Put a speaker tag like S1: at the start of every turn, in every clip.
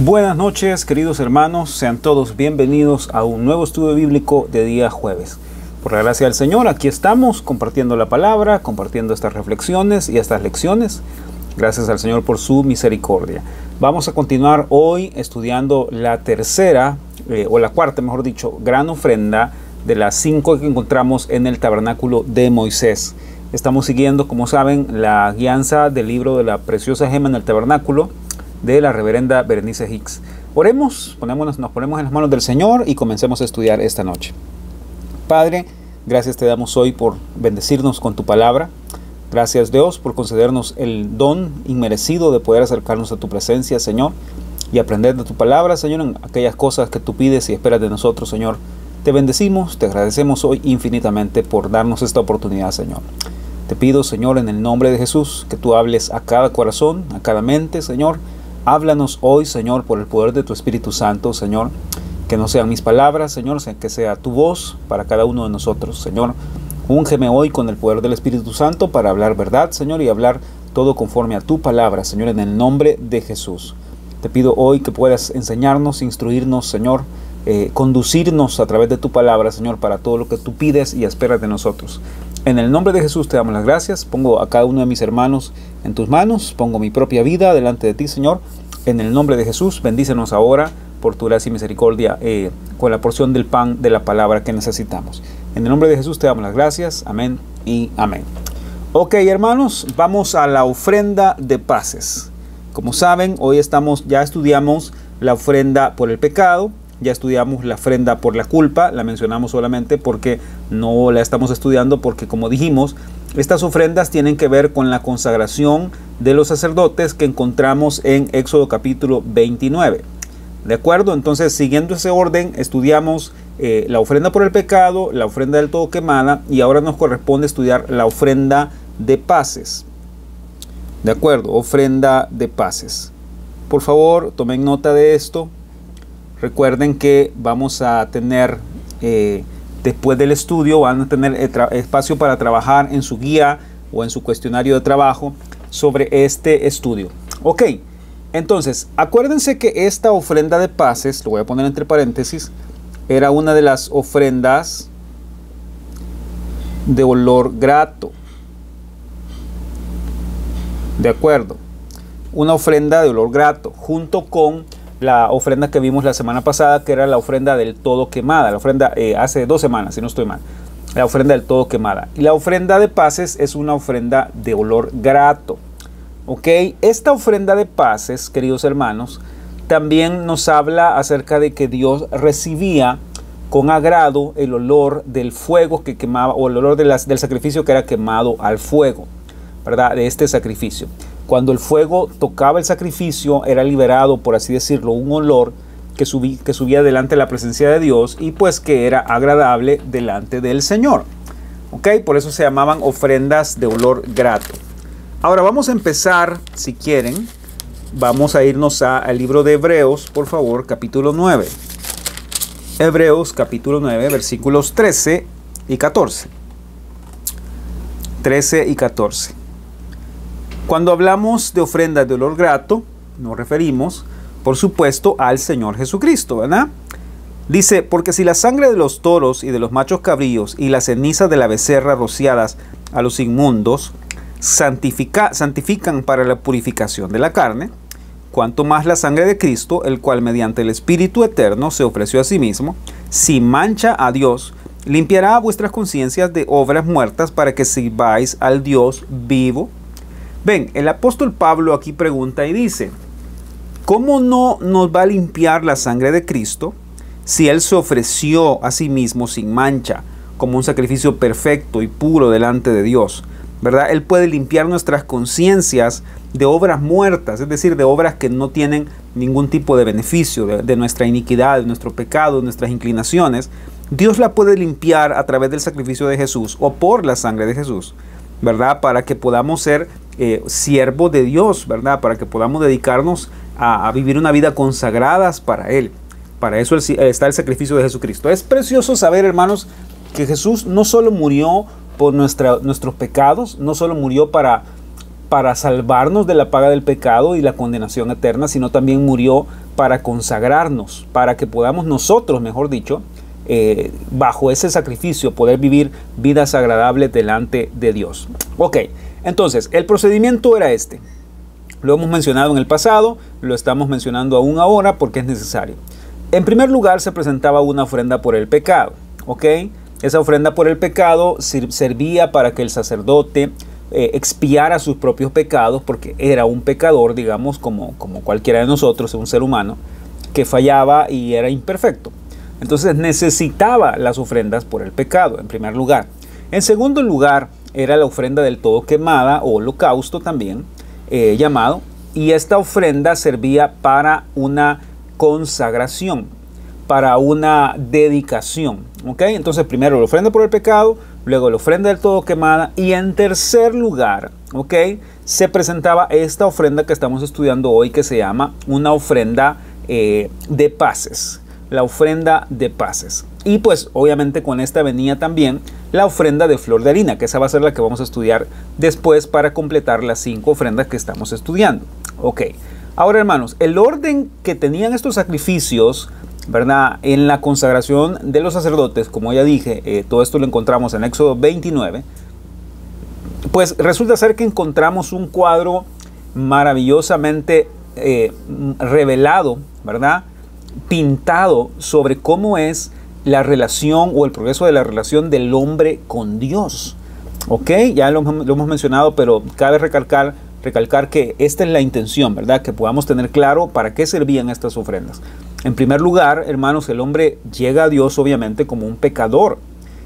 S1: Buenas noches, queridos hermanos, sean todos bienvenidos a un nuevo estudio bíblico de día jueves. Por la gracia del Señor, aquí estamos compartiendo la palabra, compartiendo estas reflexiones y estas lecciones. Gracias al Señor por su misericordia. Vamos a continuar hoy estudiando la tercera, o la cuarta, mejor dicho, gran ofrenda de las 5 que encontramos en el tabernáculo de Moisés. Estamos siguiendo, como saben, la guianza del libro de la preciosa gema en el tabernáculo de la reverenda Berenice Hicks. Oremos, nos ponemos en las manos del Señor y comencemos a estudiar esta noche. Padre, gracias te damos hoy por bendecirnos con tu palabra. Gracias, Dios, por concedernos el don inmerecido de poder acercarnos a tu presencia, Señor, y aprender de tu palabra, Señor, en aquellas cosas que tú pides y esperas de nosotros, Señor. Te bendecimos, te agradecemos hoy infinitamente por darnos esta oportunidad, Señor. Te pido, Señor, en el nombre de Jesús, que tú hables a cada corazón, a cada mente, Señor. Háblanos hoy, Señor, por el poder de tu Espíritu Santo, Señor. Que no sean mis palabras, Señor, que sea tu voz para cada uno de nosotros, Señor. Úngeme hoy con el poder del Espíritu Santo para hablar verdad, Señor, y hablar todo conforme a tu palabra, Señor, en el nombre de Jesús. Te pido hoy que puedas enseñarnos, instruirnos, Señor, conducirnos a través de tu palabra, Señor, para todo lo que tú pides y esperas de nosotros. En el nombre de Jesús te damos las gracias. Pongo a cada uno de mis hermanos en tus manos. Pongo mi propia vida delante de ti, Señor. En el nombre de Jesús, bendícenos ahora por tu gracia y misericordia con la porción del pan de la palabra que necesitamos. En el nombre de Jesús te damos las gracias. Amén y amén. Ok, hermanos, vamos a la ofrenda de paces. Como saben, hoy ya estudiamos la ofrenda por el pecado. Ya estudiamos la ofrenda por la culpa, la mencionamos solamente porque no la estamos estudiando porque, como dijimos, estas ofrendas tienen que ver con la consagración de los sacerdotes que encontramos en Éxodo capítulo 29. ¿De acuerdo? Entonces, siguiendo ese orden, estudiamos la ofrenda por el pecado, la ofrenda del todo quemada, y ahora nos corresponde estudiar la ofrenda de paces. ¿De acuerdo? Ofrenda de paces. Por favor, tomen nota de esto. Recuerden que vamos a tener, después del estudio, van a tener espacio para trabajar en su guía o en su cuestionario de trabajo sobre este estudio. Ok, entonces, acuérdense que esta ofrenda de paces, lo voy a poner entre paréntesis, era una de las ofrendas de olor grato. De acuerdo, una ofrenda de olor grato, junto con la ofrenda que vimos la semana pasada, que era la ofrenda del todo quemada, la ofrenda hace 2 semanas, si no estoy mal, la ofrenda del todo quemada. Y la ofrenda de paces es una ofrenda de olor grato. Ok, esta ofrenda de paces, queridos hermanos, también nos habla acerca de que Dios recibía con agrado el olor del fuego que quemaba, o el olor del sacrificio que era quemado al fuego, ¿verdad? De este sacrificio. Cuando el fuego tocaba el sacrificio, era liberado, por así decirlo, un olor que subía delante de la presencia de Dios y pues que era agradable delante del Señor. ¿Ok? Por eso se llamaban ofrendas de olor grato. Ahora vamos a empezar, si quieren, vamos a irnos al libro de Hebreos, por favor, capítulo 9. Hebreos, capítulo 9, versículos 13 y 14. 13 y 14. Cuando hablamos de ofrendas de olor grato, nos referimos, por supuesto, al Señor Jesucristo, ¿verdad? Dice, porque si la sangre de los toros y de los machos cabríos y las cenizas de la becerra rociadas a los inmundos santifican para la purificación de la carne, cuanto más la sangre de Cristo, el cual mediante el Espíritu eterno se ofreció a sí mismo, sin mancha a Dios, limpiará vuestras conciencias de obras muertas para que sirváis al Dios vivo. Ven, el apóstol Pablo aquí pregunta y dice, ¿cómo no nos va a limpiar la sangre de Cristo si Él se ofreció a sí mismo sin mancha, como un sacrificio perfecto y puro delante de Dios? ¿Verdad? Él puede limpiar nuestras conciencias de obras muertas, es decir, de obras que no tienen ningún tipo de beneficio, de nuestra iniquidad, de nuestro pecado, de nuestras inclinaciones. Dios la puede limpiar a través del sacrificio de Jesús o por la sangre de Jesús, ¿verdad? Para que podamos ser siervos de Dios, ¿verdad? Para que podamos dedicarnos a vivir una vida consagradas para Él. Para eso está el sacrificio de Jesucristo. Es precioso saber, hermanos, que Jesús no solo murió por nuestros pecados, no solo murió para para salvarnos de la paga del pecado y la condenación eterna, sino también murió para consagrarnos, para que podamos nosotros, mejor dicho, bajo ese sacrificio, poder vivir vidas agradables delante de Dios. Ok, entonces, el procedimiento era este. Lo hemos mencionado en el pasado, lo estamos mencionando aún ahora porque es necesario. En primer lugar, se presentaba una ofrenda por el pecado. ¿Ok? Esa ofrenda por el pecado servía para que el sacerdote expiara sus propios pecados, porque era un pecador, digamos, como cualquiera de nosotros, un ser humano, que fallaba y era imperfecto. Entonces necesitaba las ofrendas por el pecado, en primer lugar. En segundo lugar, era la ofrenda del todo quemada, o holocausto también llamado, y esta ofrenda servía para una consagración, para una dedicación. ¿Ok? Entonces primero la ofrenda por el pecado, luego la ofrenda del todo quemada, y en tercer lugar, ¿ok?, se presentaba esta ofrenda que estamos estudiando hoy, que se llama una ofrenda de paces. La ofrenda de paces. Y pues obviamente con esta venía también la ofrenda de flor de harina, que esa va a ser la que vamos a estudiar después para completar las 5 ofrendas que estamos estudiando. Ok, ahora hermanos, el orden que tenían estos sacrificios, ¿verdad?, en la consagración de los sacerdotes, como ya dije, todo esto lo encontramos en Éxodo 29, pues resulta ser que encontramos un cuadro maravillosamente revelado, ¿verdad?, pintado sobre cómo es la relación o el progreso de la relación del hombre con Dios. Ok, ya lo hemos mencionado, pero cabe recalcar que esta es la intención, ¿verdad?, que podamos tener claro para qué servían estas ofrendas. En primer lugar, hermanos, el hombre llega a Dios obviamente como un pecador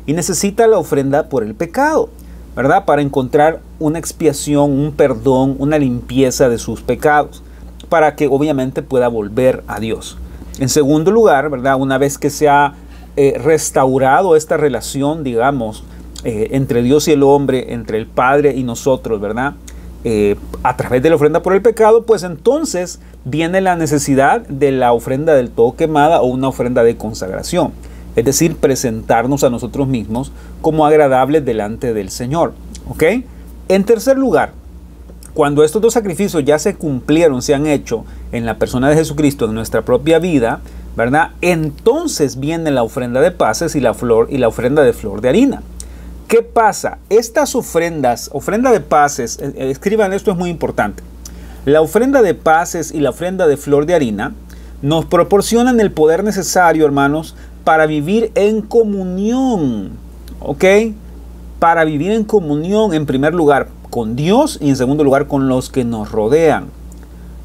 S1: y necesita la ofrenda por el pecado, ¿verdad?, para encontrar una expiación, un perdón, una limpieza de sus pecados, para que obviamente pueda volver a Dios. En segundo lugar, ¿verdad?, una vez que se ha restaurado esta relación, digamos, entre Dios y el hombre, entre el Padre y nosotros, ¿verdad?, a través de la ofrenda por el pecado, pues entonces viene la necesidad de la ofrenda del todo quemada o una ofrenda de consagración. Es decir, presentarnos a nosotros mismos como agradables delante del Señor. ¿Ok? En tercer lugar, cuando estos 2 sacrificios ya se cumplieron, se han hecho en la persona de Jesucristo en nuestra propia vida, ¿verdad?, entonces viene la ofrenda de paces y la ofrenda de flor de harina. ¿Qué pasa? Estas ofrendas, ofrenda de paces, escriban esto, es muy importante. La ofrenda de paces y la ofrenda de flor de harina nos proporcionan el poder necesario, hermanos, para vivir en comunión. ¿Ok? Para vivir en comunión, en primer lugar, con Dios, y en segundo lugar con los que nos rodean.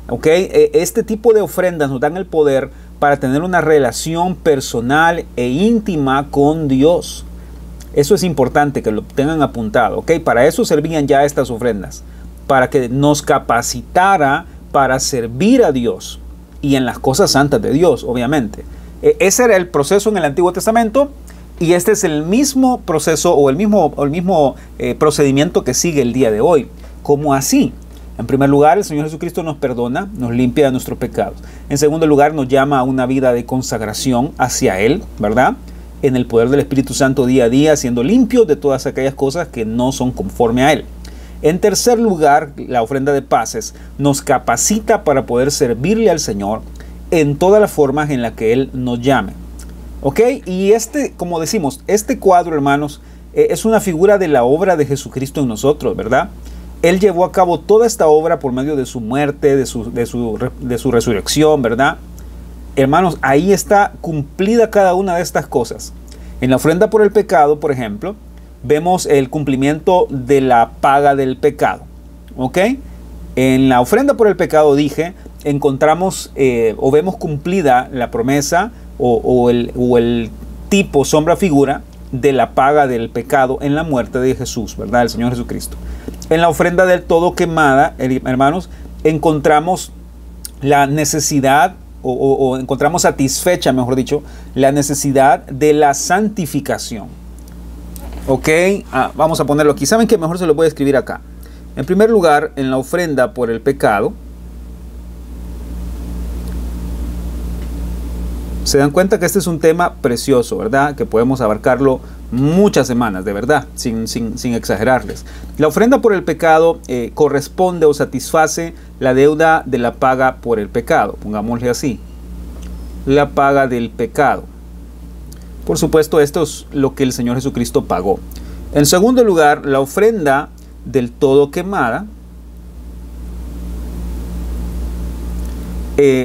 S1: ¿Ok? Este tipo de ofrendas nos dan el poder para tener una relación personal e íntima con Dios. Eso es importante que lo tengan apuntado. ¿Ok? Para eso servían ya estas ofrendas, para que nos capacitara para servir a Dios y en las cosas santas de Dios, obviamente. Ese era el proceso en el Antiguo Testamento. Y este es el mismo proceso o el mismo procedimiento que sigue el día de hoy. ¿Cómo así? En primer lugar, el Señor Jesucristo nos perdona, nos limpia de nuestros pecados. En segundo lugar, nos llama a una vida de consagración hacia Él, ¿verdad?, en el poder del Espíritu Santo día a día, siendo limpios de todas aquellas cosas que no son conforme a Él. En tercer lugar, la ofrenda de paces nos capacita para poder servirle al Señor en todas las formas en las que Él nos llame. ¿Ok? Y como decimos, este cuadro, hermanos, es una figura de la obra de Jesucristo en nosotros, ¿verdad? Él llevó a cabo toda esta obra por medio de su muerte, de su resurrección, ¿verdad? Hermanos, ahí está cumplida cada una de estas cosas. En la ofrenda por el pecado, por ejemplo, vemos el cumplimiento de la paga del pecado. ¿Ok? En la ofrenda por el pecado, encontramos o vemos cumplida la promesa o el tipo, sombra, figura de la paga del pecado en la muerte de Jesús, ¿verdad?, el Señor Jesucristo. En la ofrenda del todo quemada, hermanos, encontramos la necesidad o encontramos satisfecha, mejor dicho, la necesidad de la santificación. ¿Ok? Vamos a ponerlo aquí. ¿Saben qué? Mejor se lo voy a escribir acá. En primer lugar, en la ofrenda por el pecado, se dan cuenta que este es un tema precioso, ¿verdad?, que podemos abarcarlo muchas semanas, de verdad, sin exagerarles. La ofrenda por el pecado corresponde o satisface la deuda de la paga por el pecado, pongámosle así, la paga del pecado. Por supuesto, esto es lo que el Señor Jesucristo pagó. En segundo lugar, la ofrenda del todo quemada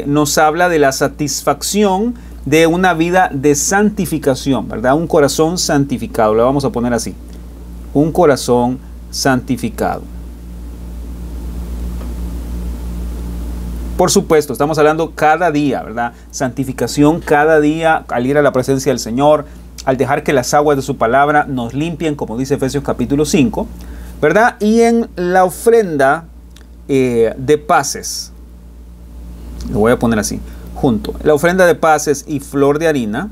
S1: nos habla de la satisfacción de una vida de santificación, ¿verdad? Un corazón santificado, lo vamos a poner así, un corazón santificado. Por supuesto, estamos hablando cada día, ¿verdad? Santificación cada día, al ir a la presencia del Señor, al dejar que las aguas de su palabra nos limpien, como dice Efesios capítulo 5, ¿verdad? Y en la ofrenda de paces, lo voy a poner así, junto, la ofrenda de paces y flor de harina.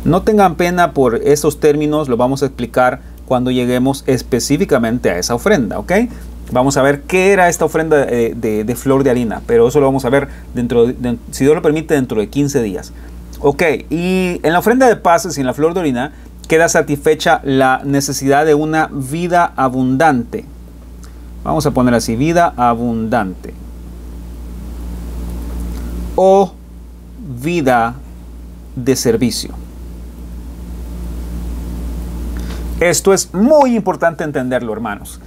S1: No tengan pena por esos términos, lo vamos a explicar cuando lleguemos específicamente a esa ofrenda, ¿ok? Vamos a ver qué era esta ofrenda de flor de harina, pero eso lo vamos a ver si Dios lo permite, dentro de 15 días. Ok, y en la ofrenda de paces y en la flor de harina queda satisfecha la necesidad de una vida abundante. Vamos a poner así, vida abundante. O vida de servicio. Esto es muy importante entenderlo, hermanos.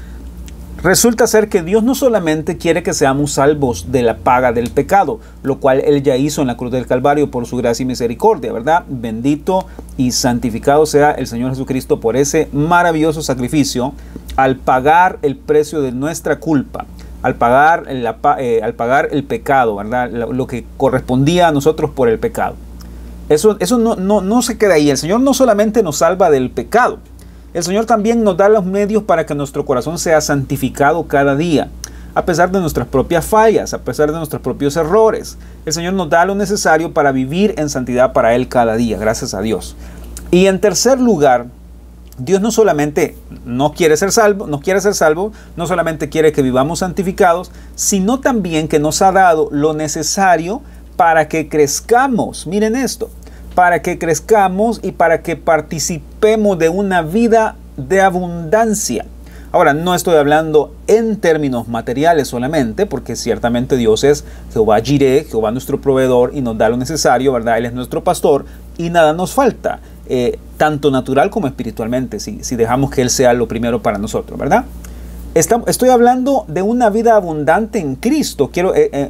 S1: Resulta ser que Dios no solamente quiere que seamos salvos de la paga del pecado, lo cual Él ya hizo en la cruz del Calvario por su gracia y misericordia, ¿verdad? Bendito y santificado sea el Señor Jesucristo por ese maravilloso sacrificio al pagar el precio de nuestra culpa. Al pagar el pecado, ¿verdad? Lo que correspondía a nosotros por el pecado. Eso no se queda ahí. El Señor no solamente nos salva del pecado, el Señor también nos da los medios para que nuestro corazón sea santificado cada día, a pesar de nuestras propias fallas, a pesar de nuestros propios errores. El Señor nos da lo necesario para vivir en santidad para Él cada día, gracias a Dios. Y en tercer lugar, Dios no solamente nos quiere ser salvo, no solamente quiere que vivamos santificados, sino también que nos ha dado lo necesario para que crezcamos. Miren esto, para que crezcamos y para que participemos de una vida de abundancia. Ahora, no estoy hablando en términos materiales solamente, porque ciertamente Dios es Jehová Jireh, Jehová nuestro proveedor, y nos da lo necesario, ¿verdad? Él es nuestro pastor y nada nos falta. Tanto natural como espiritualmente, si dejamos que Él sea lo primero para nosotros, ¿verdad? Estoy hablando de una vida abundante en Cristo.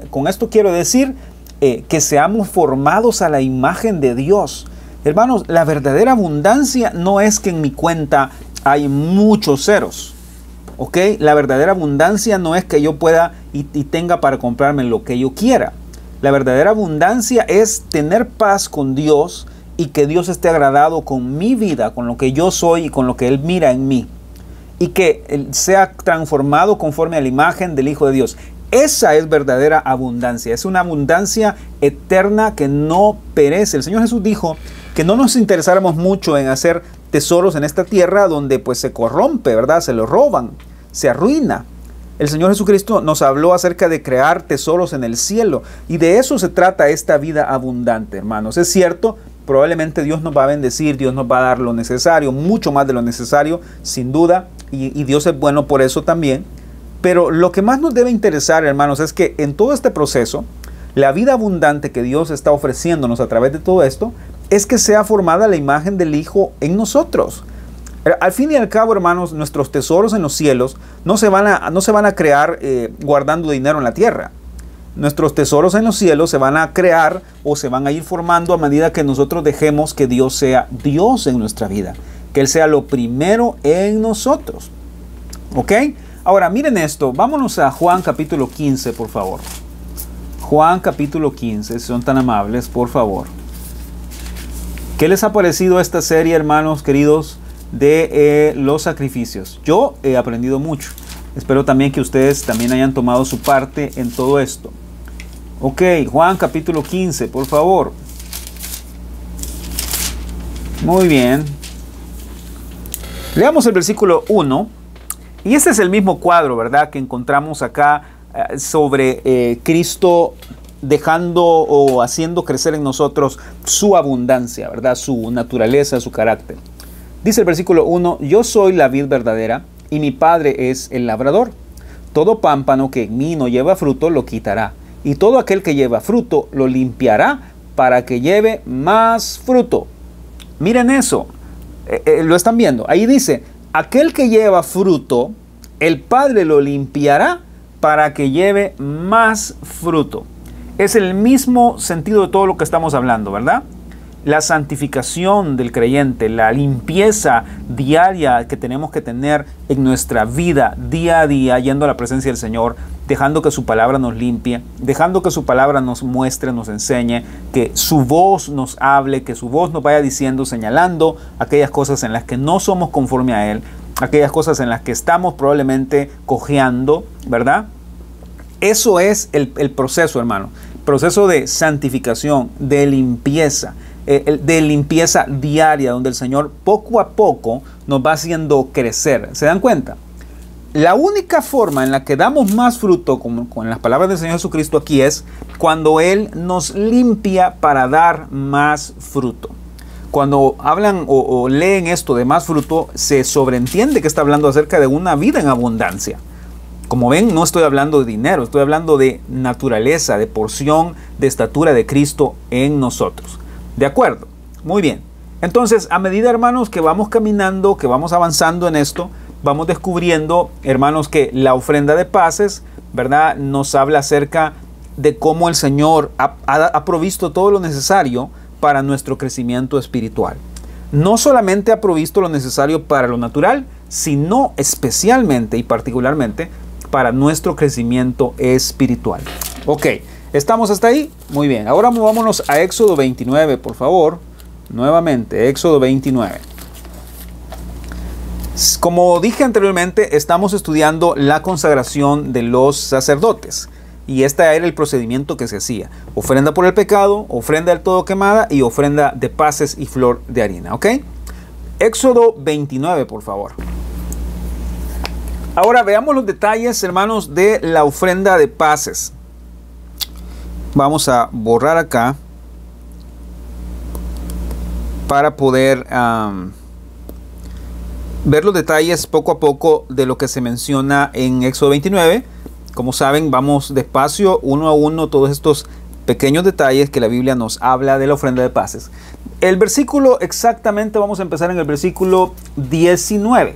S1: Con esto quiero decir que seamos formados a la imagen de Dios. Hermanos, la verdadera abundancia no es que en mi cuenta hay muchos ceros, ¿ok? La verdadera abundancia no es que yo pueda y tenga para comprarme lo que yo quiera. La verdadera abundancia es tener paz con Dios y que Dios esté agradado con mi vida, con lo que yo soy y con lo que Él mira en mí. Y que Él sea transformado conforme a la imagen del Hijo de Dios. Esa es verdadera abundancia. Es una abundancia eterna que no perece. El Señor Jesús dijo que no nos interesáramos mucho en hacer tesoros en esta tierra donde pues se corrompe, ¿verdad? Se lo roban, se arruina. El Señor Jesucristo nos habló acerca de crear tesoros en el cielo. Y de eso se trata esta vida abundante, hermanos. Es cierto, probablemente Dios nos va a bendecir, Dios nos va a dar lo necesario, mucho más de lo necesario, sin duda. Y Dios es bueno por eso también. Pero lo que más nos debe interesar, hermanos, es que en todo este proceso, la vida abundante que Dios está ofreciéndonos a través de todo esto, es que sea formada la imagen del Hijo en nosotros. Al fin y al cabo, hermanos, nuestros tesoros en los cielos no se van a crear guardando dinero en la tierra. Nuestros tesoros en los cielos se van a crear o se van a ir formando a medida que nosotros dejemos que Dios sea Dios en nuestra vida. Que Él sea lo primero en nosotros. ¿Ok? Ahora, miren esto. Vámonos a Juan capítulo 15, por favor. Juan capítulo 15, si son tan amables, por favor. ¿Qué les ha parecido esta serie, hermanos queridos, de los sacrificios? Yo he aprendido mucho. Espero también que ustedes también hayan tomado su parte en todo esto. Ok, Juan capítulo 15, por favor. Muy bien. Leamos el versículo 1. Y este es el mismo cuadro, ¿verdad?, que encontramos acá sobre Cristo dejando o haciendo crecer en nosotros su abundancia, ¿verdad? Su naturaleza, su carácter. Dice el versículo 1, yo soy la vid verdadera y mi Padre es el labrador. Todo pámpano que en mí no lleva fruto lo quitará, y todo aquel que lleva fruto lo limpiará para que lleve más fruto. Miren eso, lo están viendo. Ahí dice, aquel que lleva fruto, el Padre lo limpiará para que lleve más fruto. Es el mismo sentido de todo lo que estamos hablando, ¿verdad? La santificación del creyente, la limpieza diaria que tenemos que tener en nuestra vida día a día, yendo a la presencia del Señor, dejando que su palabra nos limpie, dejando que su palabra nos muestre, nos enseñe, que su voz nos hable, que su voz nos vaya diciendo, señalando aquellas cosas en las que no somos conforme a Él, aquellas cosas en las que estamos probablemente cojeando, ¿verdad? Eso es el proceso, hermano. Proceso de santificación, de limpieza diaria, donde el Señor poco a poco nos va haciendo crecer. ¿Se dan cuenta? La única forma en la que damos más fruto, como con las palabras del Señor Jesucristo aquí, es cuando Él nos limpia para dar más fruto. Cuando hablan o leen esto de más fruto, se sobreentiende que está hablando acerca de una vida en abundancia. Como ven, no estoy hablando de dinero, estoy hablando de naturaleza, de porción, de estatura de Cristo en nosotros. ¿De acuerdo? Muy bien. Entonces, a medida, hermanos, que vamos caminando, que vamos avanzando en esto, vamos descubriendo, hermanos, que la ofrenda de paces, ¿verdad?, nos habla acerca de cómo el Señor ha provisto todo lo necesario para nuestro crecimiento espiritual. No solamente ha provisto lo necesario para lo natural, sino especialmente y particularmente para nuestro crecimiento espiritual. Ok, ¿estamos hasta ahí? Muy bien, ahora vámonos a Éxodo 29, por favor. Nuevamente, Éxodo 29. Como dije anteriormente, estamos estudiando la consagración de los sacerdotes. Y este era el procedimiento que se hacía. Ofrenda por el pecado, ofrenda del todo quemada y ofrenda de paces y flor de harina. ¿Ok? Éxodo 29, por favor. Ahora veamos los detalles, hermanos, de la ofrenda de paces. Vamos a borrar acá para poder ver los detalles poco a poco de lo que se menciona en Éxodo 29. Como saben, vamos despacio, uno a uno, todos estos pequeños detalles que la Biblia nos habla de la ofrenda de paces. El versículo exactamente, vamos a empezar en el versículo 19.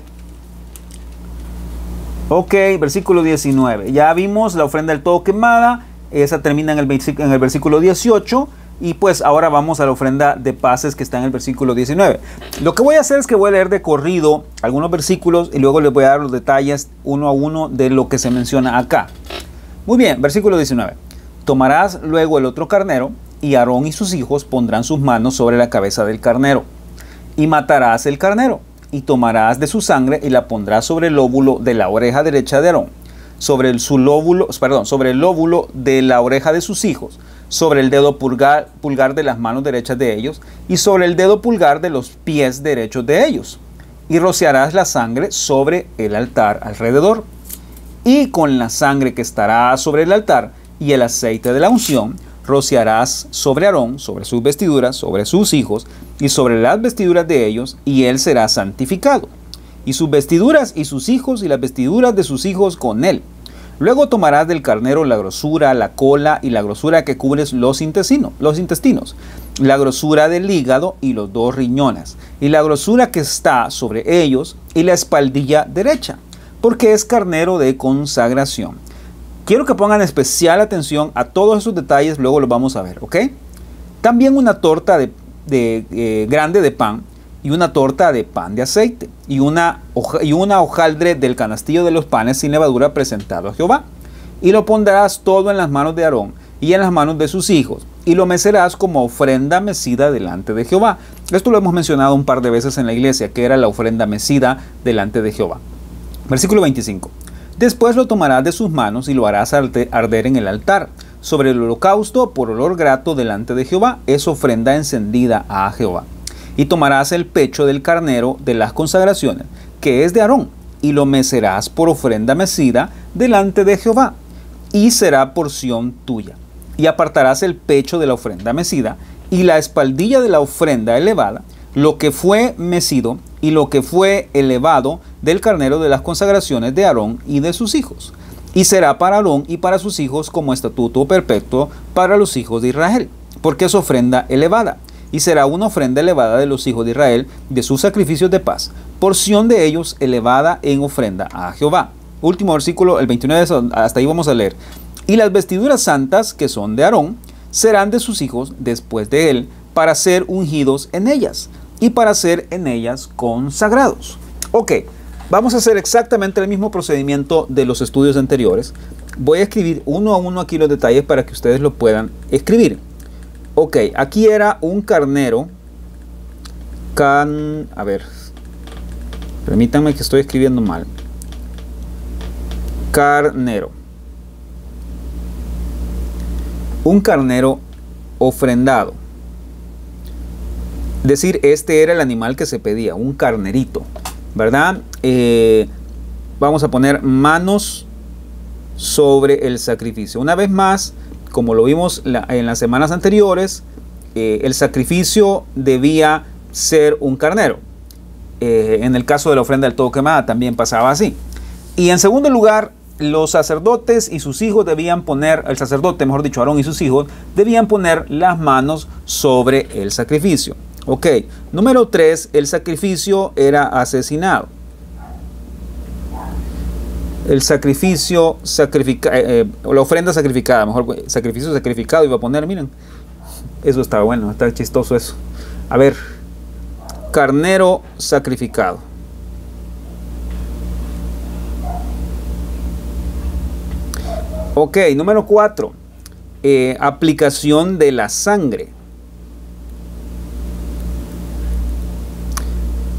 S1: Ok, versículo 19. Ya vimos la ofrenda del todo quemada, esa termina en el versículo 18. Y pues ahora vamos a la ofrenda de paces que está en el versículo 19. Lo que voy a hacer es que voy a leer de corrido algunos versículos y luego les voy a dar los detalles uno a uno de lo que se menciona acá. Muy bien, versículo 19. Tomarás luego el otro carnero y Aarón y sus hijos pondrán sus manos sobre la cabeza del carnero. Y matarás el carnero y tomarás de su sangre y la pondrás sobre el lóbulo de la oreja derecha de Aarón, sobre el lóbulo de la oreja de sus hijos, sobre el dedo pulgar de las manos derechas de ellos y sobre el dedo pulgar de los pies derechos de ellos. Y rociarás la sangre sobre el altar alrededor. Y con la sangre que estará sobre el altar y el aceite de la unción, rociarás sobre Aarón, sobre sus vestiduras, sobre sus hijos y sobre las vestiduras de ellos, y él será santificado. Y sus vestiduras y sus hijos y las vestiduras de sus hijos con él. Luego tomarás del carnero la grosura, la cola y la grosura que cubre los intestinos, la grosura del hígado y los 2 riñones, y la grosura que está sobre ellos y la espaldilla derecha, porque es carnero de consagración. Quiero que pongan especial atención a todos esos detalles, luego los vamos a ver, ¿ok? También una torta grande de pan, y una torta de pan de aceite, y una hojaldre del canastillo de los panes sin levadura presentado a Jehová. Y lo pondrás todo en las manos de Aarón y en las manos de sus hijos, y lo mecerás como ofrenda mecida delante de Jehová. Esto lo hemos mencionado un par de veces en la iglesia, que era la ofrenda mecida delante de Jehová. Versículo 25. Después lo tomarás de sus manos y lo harás arder en el altar, sobre el holocausto por olor grato delante de Jehová. Es ofrenda encendida a Jehová. Y tomarás el pecho del carnero de las consagraciones, que es de Aarón, y lo mecerás por ofrenda mecida delante de Jehová, y será porción tuya. y apartarás el pecho de la ofrenda mecida y la espaldilla de la ofrenda elevada, lo que fue mecido y lo que fue elevado del carnero de las consagraciones de Aarón y de sus hijos. Y será para Aarón y para sus hijos como estatuto perpetuo para los hijos de Israel, porque es ofrenda elevada. Y será una ofrenda elevada de los hijos de Israel, de sus sacrificios de paz, porción de ellos elevada en ofrenda a Jehová. Último versículo, el 29, hasta ahí vamos a leer. Y las vestiduras santas, que son de Aarón, serán de sus hijos después de él, para ser ungidos en ellas, y para ser en ellas consagrados. Ok, vamos a hacer exactamente el mismo procedimiento de los estudios anteriores. Voy a escribir uno a uno aquí los detalles para que ustedes lo puedan escribir. Ok, aquí era un carnero. A ver, permítanme que estoy escribiendo mal. Carnero. Un carnero ofrendado. Es decir, este era el animal que se pedía, un carnerito, ¿verdad? Vamos a poner manos sobre el sacrificio. Una vez más, como lo vimos en las semanas anteriores, el sacrificio debía ser un carnero. En el caso de la ofrenda del todo quemada también pasaba así. Y en segundo lugar, los sacerdotes y sus hijos debían poner, el sacerdote, mejor dicho, Aarón y sus hijos, debían poner las manos sobre el sacrificio. Ok, número 3, el sacrificio era asesinado. El sacrificio, la ofrenda sacrificada, mejor sacrificio sacrificado iba a poner, miren. Eso estaba bueno, está chistoso eso. A ver, carnero sacrificado. Ok, número 4, aplicación de la sangre.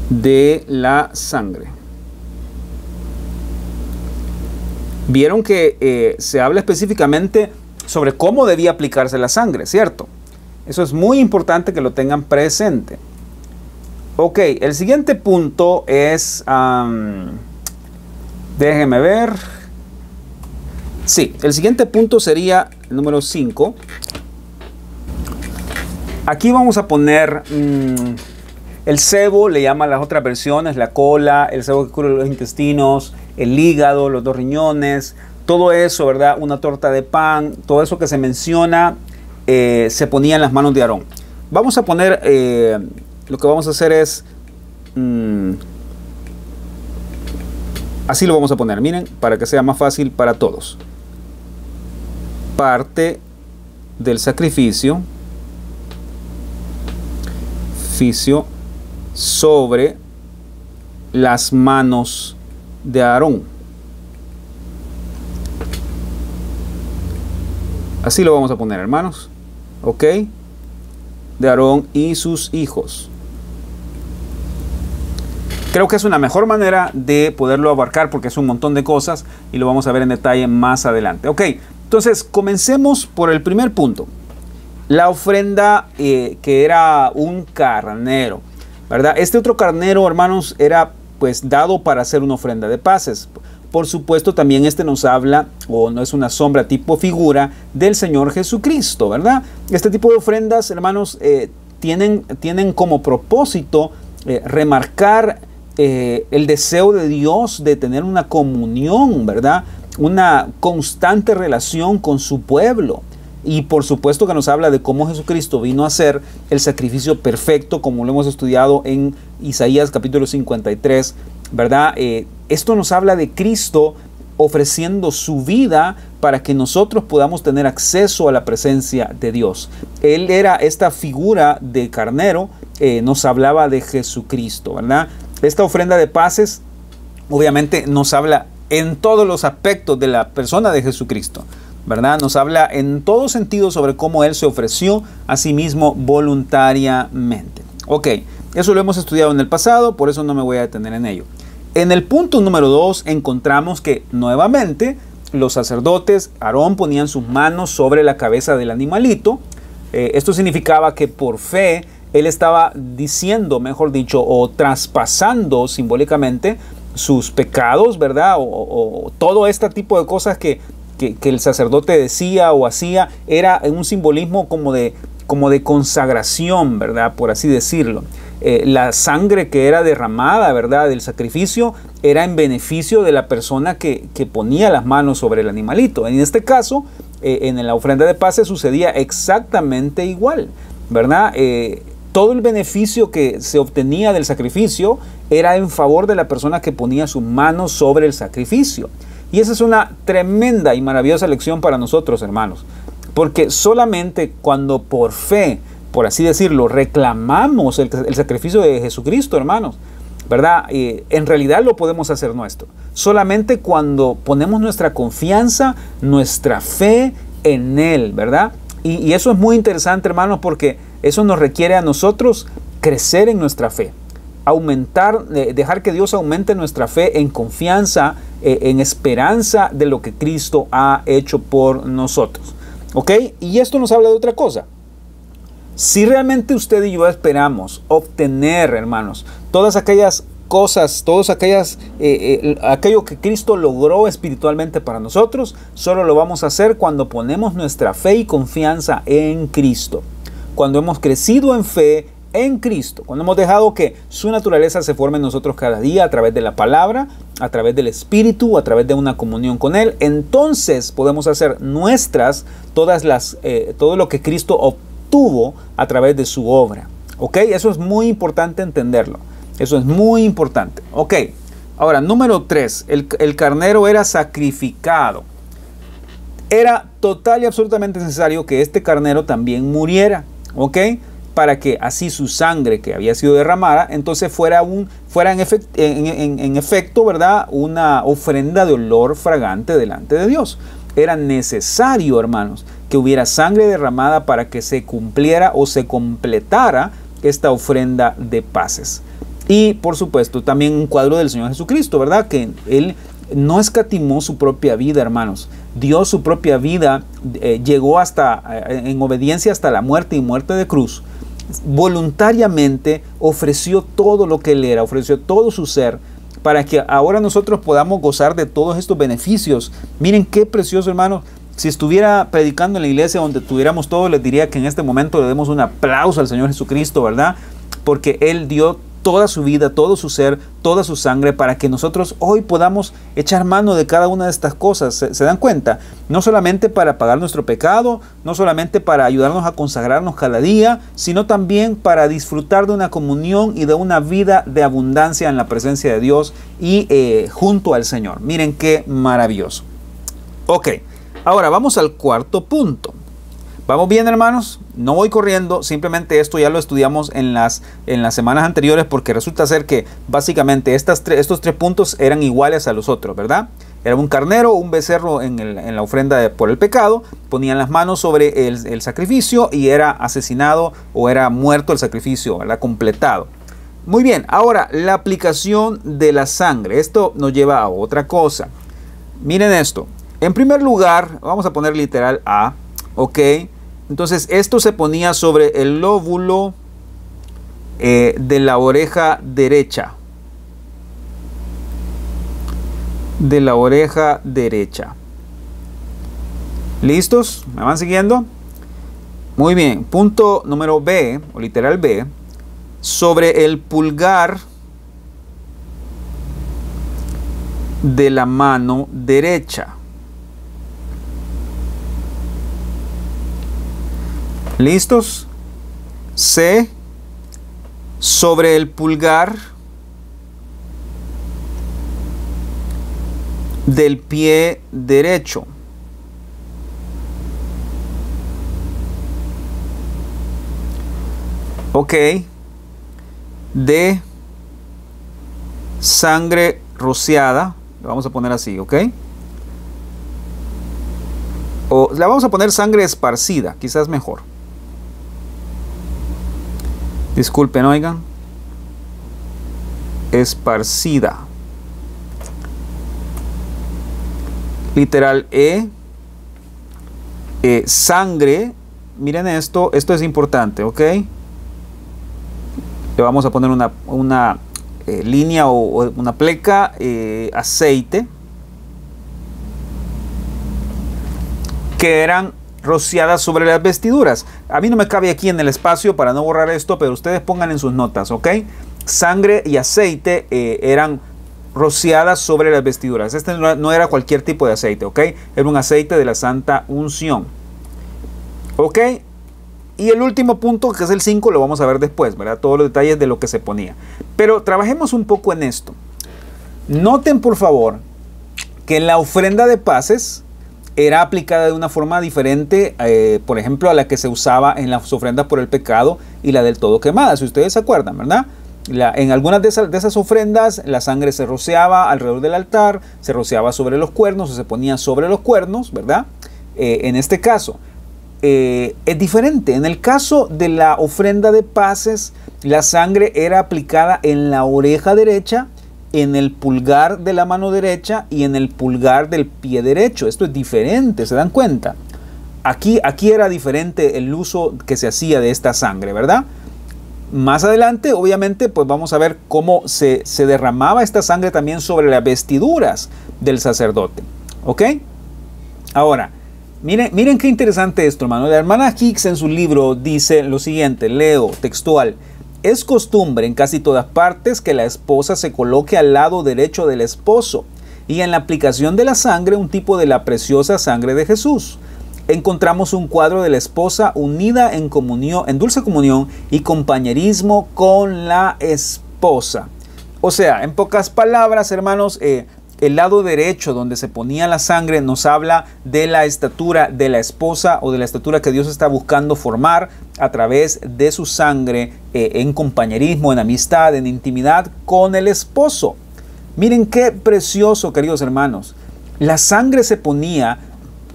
S1: De la sangre. Vieron que se habla específicamente sobre cómo debía aplicarse la sangre, ¿cierto? Eso es muy importante que lo tengan presente. Ok, el siguiente punto es, déjenme ver. Sí, el siguiente punto sería el número 5. Aquí vamos a poner el sebo, le llaman las otras versiones, la cola, el sebo que cubre los intestinos, el hígado, los 2 riñones, todo eso, ¿verdad? Una torta de pan, todo eso que se menciona se ponía en las manos de Aarón. Vamos a poner, lo que vamos a hacer es, así lo vamos a poner, miren, para que sea más fácil para todos. Parte del sacrificio sobre las manos de Aarón. Así lo vamos a poner, hermanos. Ok. De Aarón y sus hijos. Creo que es una mejor manera de poderlo abarcar porque es un montón de cosas y lo vamos a ver en detalle más adelante. Ok, entonces comencemos por el primer punto. La ofrenda que era un carnero, ¿verdad? Este otro carnero, hermanos, era pues dado para hacer una ofrenda de paces. Por supuesto, también este nos habla, o no es una sombra, tipo figura del Señor Jesucristo, ¿verdad? Este tipo de ofrendas, hermanos, tienen como propósito remarcar el deseo de Dios de tener una comunión, ¿verdad? Una constante relación con su pueblo. Y por supuesto que nos habla de cómo Jesucristo vino a ser el sacrificio perfecto, como lo hemos estudiado en Isaías capítulo 53, ¿verdad? Esto nos habla de Cristo ofreciendo su vida para que nosotros podamos tener acceso a la presencia de Dios. Él era esta figura de carnero, nos hablaba de Jesucristo, ¿verdad? Esta ofrenda de paces obviamente nos habla en todos los aspectos de la persona de Jesucristo, ¿verdad? Nos habla en todo sentido sobre cómo Él se ofreció a sí mismo voluntariamente. Ok, eso lo hemos estudiado en el pasado, por eso no me voy a detener en ello. En el punto número 2 encontramos que nuevamente los sacerdotes, Aarón, ponían sus manos sobre la cabeza del animalito. Esto significaba que por fe él estaba diciendo, mejor dicho, o traspasando simbólicamente sus pecados, ¿verdad? O todo este tipo de cosas que que el sacerdote decía o hacía era un simbolismo como de consagración, ¿verdad? Por así decirlo. La sangre que era derramada, ¿verdad?, del sacrificio era en beneficio de la persona que ponía las manos sobre el animalito. En este caso, en la ofrenda de paces sucedía exactamente igual, ¿verdad? Todo el beneficio que se obtenía del sacrificio era en favor de la persona que ponía sus manos sobre el sacrificio. Y esa es una tremenda y maravillosa lección para nosotros, hermanos. Porque solamente cuando por fe, por así decirlo, reclamamos el sacrificio de Jesucristo, hermanos, ¿verdad? En realidad lo podemos hacer nuestro. Solamente cuando ponemos nuestra confianza, nuestra fe en Él, ¿verdad? Y eso es muy interesante, hermanos, porque eso nos requiere a nosotros crecer en nuestra fe. Aumentar, dejar que Dios aumente nuestra fe en confianza, en esperanza de lo que Cristo ha hecho por nosotros. ¿Ok? Y esto nos habla de otra cosa. Si realmente usted y yo esperamos obtener, hermanos, todas aquellas cosas, aquello que Cristo logró espiritualmente para nosotros, solo lo vamos a hacer cuando ponemos nuestra fe y confianza en Cristo. Cuando hemos crecido en fe en Cristo, cuando hemos dejado que su naturaleza se forme en nosotros cada día a través de la palabra, a través del Espíritu, a través de una comunión con Él, entonces podemos hacer nuestras todo lo que Cristo obtuvo a través de su obra. ¿Ok? Eso es muy importante entenderlo. Eso es muy importante. Ok. Ahora, número 3. El carnero era sacrificado. Era total y absolutamente necesario que este carnero también muriera. ¿Ok? Para que así su sangre que había sido derramada, entonces fuera en efecto, ¿verdad?, una ofrenda de olor fragante delante de Dios. Era necesario, hermanos, que hubiera sangre derramada para que se cumpliera o se completara esta ofrenda de paces. Y, por supuesto, también un cuadro del Señor Jesucristo, ¿verdad?, que Él no escatimó su propia vida, hermanos. Dio su propia vida, llegó en obediencia hasta la muerte y muerte de cruz. Voluntariamente ofreció todo lo que Él era, ofreció todo su ser para que ahora nosotros podamos gozar de todos estos beneficios. Miren qué precioso, hermanos. Si estuviera predicando en la iglesia donde tuviéramos todo, les diría que en este momento le demos un aplauso al Señor Jesucristo, ¿verdad? Porque Él dio toda su vida, todo su ser, toda su sangre para que nosotros hoy podamos echar mano de cada una de estas cosas. ¿Se dan cuenta? No solamente para pagar nuestro pecado, no solamente para ayudarnos a consagrarnos cada día, sino también para disfrutar de una comunión y de una vida de abundancia en la presencia de Dios y junto al Señor. Miren qué maravilloso. Ok, ahora vamos al cuarto punto. ¿Vamos bien, hermanos? No voy corriendo, simplemente esto ya lo estudiamos en las semanas anteriores porque resulta ser que básicamente estos tres puntos eran iguales a los otros, ¿verdad? Era un carnero, un becerro en la ofrenda por el pecado, ponían las manos sobre el sacrificio y era asesinado o era muerto el sacrificio, ¿verdad?, completado. Muy bien, ahora la aplicación de la sangre. Esto nos lleva a otra cosa. Miren esto. En primer lugar, vamos a poner literal A, ¿ok? Entonces esto se ponía sobre el lóbulo de la oreja derecha. De la oreja derecha. ¿Listos? ¿Me van siguiendo? Muy bien. Punto número B, o literal B, sobre el pulgar de la mano derecha. ¿Listos? C, sobre el pulgar del pie derecho. Ok. D, sangre rociada. Lo vamos a poner así, ¿ok? O la vamos a poner sangre esparcida, quizás mejor. Disculpen, oigan. Esparcida. Literal E. Sangre. Miren esto. Esto es importante, ¿ok? Le vamos a poner una línea o una pleca. Aceite. que eran rociadas sobre las vestiduras. A mí no me cabe aquí en el espacio para no borrar esto, pero ustedes pongan en sus notas, ¿ok? Sangre y aceite eran rociadas sobre las vestiduras. Este no era cualquier tipo de aceite, ¿ok? Era un aceite de la santa unción, ¿ok? Y el último punto, que es el 5, lo vamos a ver después, ¿verdad? Todos los detalles de lo que se ponía. Pero trabajemos un poco en esto. Noten, por favor, que la ofrenda de paces era aplicada de una forma diferente, por ejemplo, a la que se usaba en las ofrendas por el pecado y la del todo quemada, si ustedes se acuerdan, ¿verdad? En algunas de esas ofrendas la sangre se rociaba alrededor del altar, se rociaba sobre los cuernos o se ponía sobre los cuernos, ¿verdad? En este caso es diferente. En el caso de la ofrenda de paces, la sangre era aplicada en la oreja derecha, en el pulgar de la mano derecha y en el pulgar del pie derecho. Esto es diferente, ¿se dan cuenta? Aquí era diferente el uso que se hacía de esta sangre, ¿verdad? Más adelante, obviamente, pues vamos a ver cómo se derramaba esta sangre también sobre las vestiduras del sacerdote, ¿ok? Ahora, miren qué interesante esto, hermano. La hermana Hicks en su libro dice lo siguiente, leo textual: es costumbre en casi todas partes que la esposa se coloque al lado derecho del esposo y en la aplicación de la sangre un tipo de la preciosa sangre de Jesús. Encontramos un cuadro de la esposa unida en comunión, en dulce comunión y compañerismo con la esposa. O sea, en pocas palabras, hermanos, el lado derecho donde se ponía la sangre nos habla de la estatura de la esposa o de la estatura que Dios está buscando formar a través de su sangre en compañerismo, en amistad, en intimidad con el esposo. Miren qué precioso, queridos hermanos. La sangre se ponía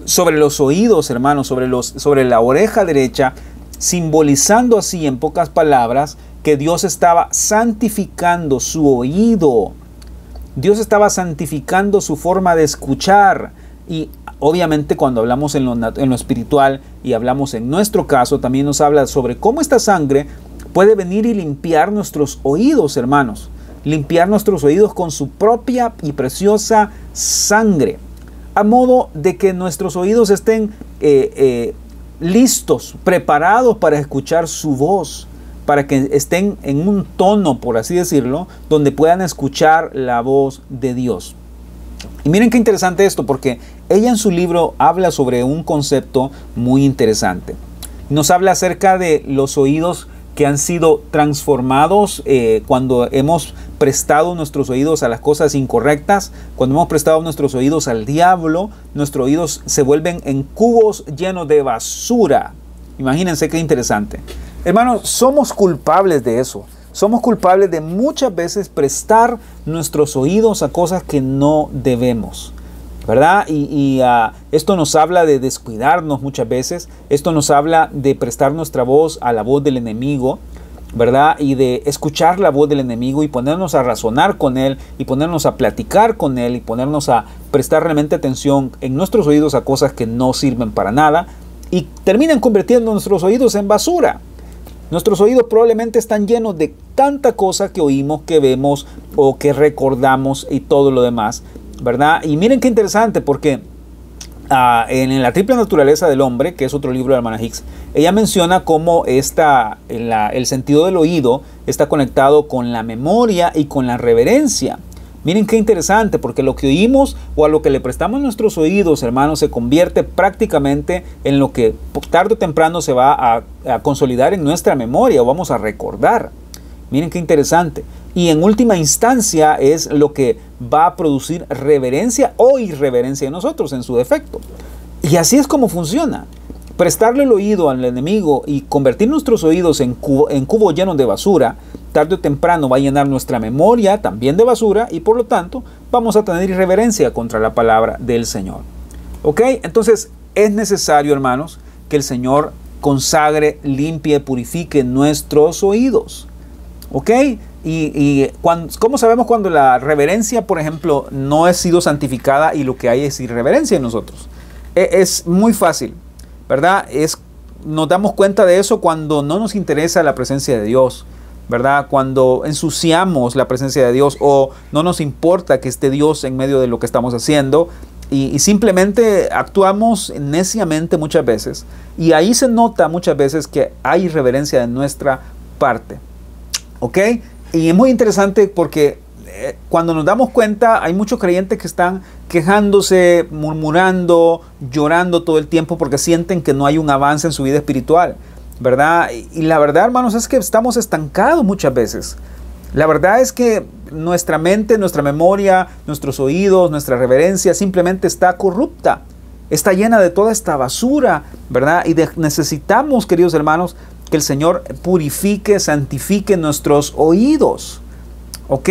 S1: sobre los oídos, hermanos, sobre la oreja derecha, simbolizando así, en pocas palabras, que Dios estaba santificando su oído. Dios estaba santificando su forma de escuchar. Y obviamente cuando hablamos en lo espiritual y hablamos en nuestro caso, también nos habla sobre cómo esta sangre puede venir y limpiar nuestros oídos, hermanos. Limpiar nuestros oídos con su propia y preciosa sangre, a modo de que nuestros oídos estén listos, preparados para escuchar su voz, para que estén en un tono, por así decirlo, donde puedan escuchar la voz de Dios. Y miren qué interesante esto, porque ella en su libro habla sobre un concepto muy interesante. Nos habla acerca de los oídos que han sido transformados cuando hemos prestado nuestros oídos a las cosas incorrectas, cuando hemos prestado nuestros oídos al diablo, nuestros oídos se vuelven en cubos llenos de basura. Imagínense qué interesante. Hermanos, somos culpables de eso. Somos culpables de muchas veces prestar nuestros oídos a cosas que no debemos, ¿verdad? Esto nos habla de descuidarnos muchas veces. Esto nos habla de prestar nuestra voz a la voz del enemigo, ¿verdad? Y de escuchar la voz del enemigo y ponernos a razonar con él y ponernos a platicar con él y ponernos a prestar realmente atención en nuestros oídos a cosas que no sirven para nada y terminan convirtiendo nuestros oídos en basura. Nuestros oídos probablemente están llenos de tanta cosa que oímos, que vemos o que recordamos y todo lo demás, ¿verdad? Y miren qué interesante, porque en la triple naturaleza del hombre, que es otro libro de la hermana Hicks, ella menciona cómo el sentido del oído está conectado con la memoria y con la reverencia. Miren qué interesante, porque lo que oímos o a lo que le prestamos nuestros oídos, hermanos, se convierte prácticamente en lo que tarde o temprano se va a consolidar en nuestra memoria o vamos a recordar. Miren qué interesante. Y en última instancia es lo que va a producir reverencia o irreverencia en nosotros, en su defecto. Y así es como funciona. Prestarle el oído al enemigo y convertir nuestros oídos en cubos llenos de basura, tarde o temprano va a llenar nuestra memoria también de basura y por lo tanto vamos a tener irreverencia contra la palabra del Señor. ¿Ok? Entonces es necesario, hermanos, que el Señor consagre, limpie, purifique nuestros oídos. ¿Ok? ¿Cómo sabemos cuando la reverencia, por ejemplo, no ha sido santificada y lo que hay es irreverencia en nosotros? Es muy fácil, ¿verdad? Nos damos cuenta de eso cuando no nos interesa la presencia de Dios, ¿verdad? Cuando ensuciamos la presencia de Dios o no nos importa que esté Dios en medio de lo que estamos haciendo y simplemente actuamos neciamente muchas veces. Y ahí se nota muchas veces que hay irreverencia de nuestra parte. ¿Ok? Y es muy interesante porque cuando nos damos cuenta, hay muchos creyentes que están quejándose, murmurando, llorando todo el tiempo porque sienten que no hay un avance en su vida espiritual, ¿verdad? Y la verdad, hermanos, es que estamos estancados muchas veces. La verdad es que nuestra mente, nuestra memoria, nuestros oídos, nuestra reverencia simplemente está corrupta. Está llena de toda esta basura, ¿verdad? Y necesitamos, queridos hermanos, que el Señor purifique, santifique nuestros oídos. ¿Ok?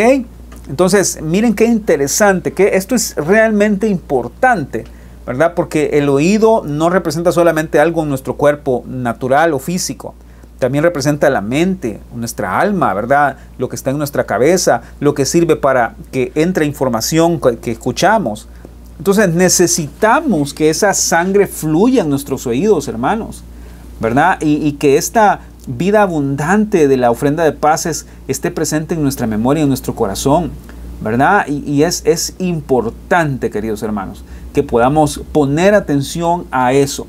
S1: Entonces, miren qué interesante, que esto es realmente importante, ¿verdad? Porque el oído no representa solamente algo en nuestro cuerpo natural o físico. También representa la mente, nuestra alma, ¿verdad? Lo que está en nuestra cabeza, lo que sirve para que entre información que escuchamos. Entonces necesitamos que esa sangre fluya en nuestros oídos, hermanos, ¿verdad? Y que esta vida abundante de la ofrenda de paces esté presente en nuestra memoria, en nuestro corazón, ¿verdad? Y es importante, queridos hermanos, que podamos poner atención a eso.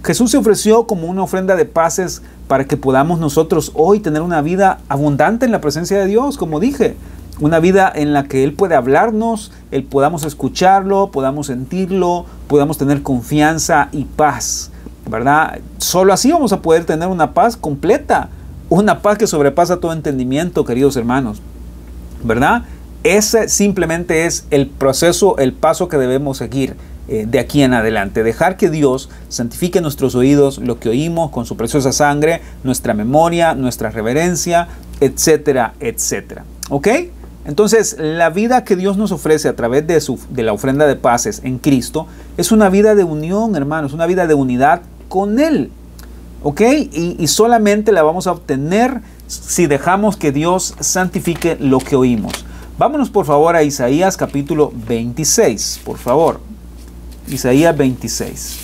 S1: Jesús se ofreció como una ofrenda de paces para que podamos nosotros hoy tener una vida abundante en la presencia de Dios, como dije. Una vida en la que Él puede hablarnos, podamos escucharlo, podamos sentirlo, podamos tener confianza y paz, ¿verdad? Solo así vamos a poder tener una paz completa, una paz que sobrepasa todo entendimiento, queridos hermanos, ¿verdad? Ese simplemente es el proceso, el paso que debemos seguir de aquí en adelante. Dejar que Dios santifique nuestros oídos, lo que oímos con su preciosa sangre, nuestra memoria, nuestra reverencia, etcétera, etcétera. ¿Ok? Entonces, la vida que Dios nos ofrece a través de la ofrenda de paces en Cristo es una vida de unión, hermanos, una vida de unidad con Él. ¿Ok? Y solamente la vamos a obtener si dejamos que Dios santifique lo que oímos. Vámonos por favor a Isaías capítulo 26, por favor. Isaías 26.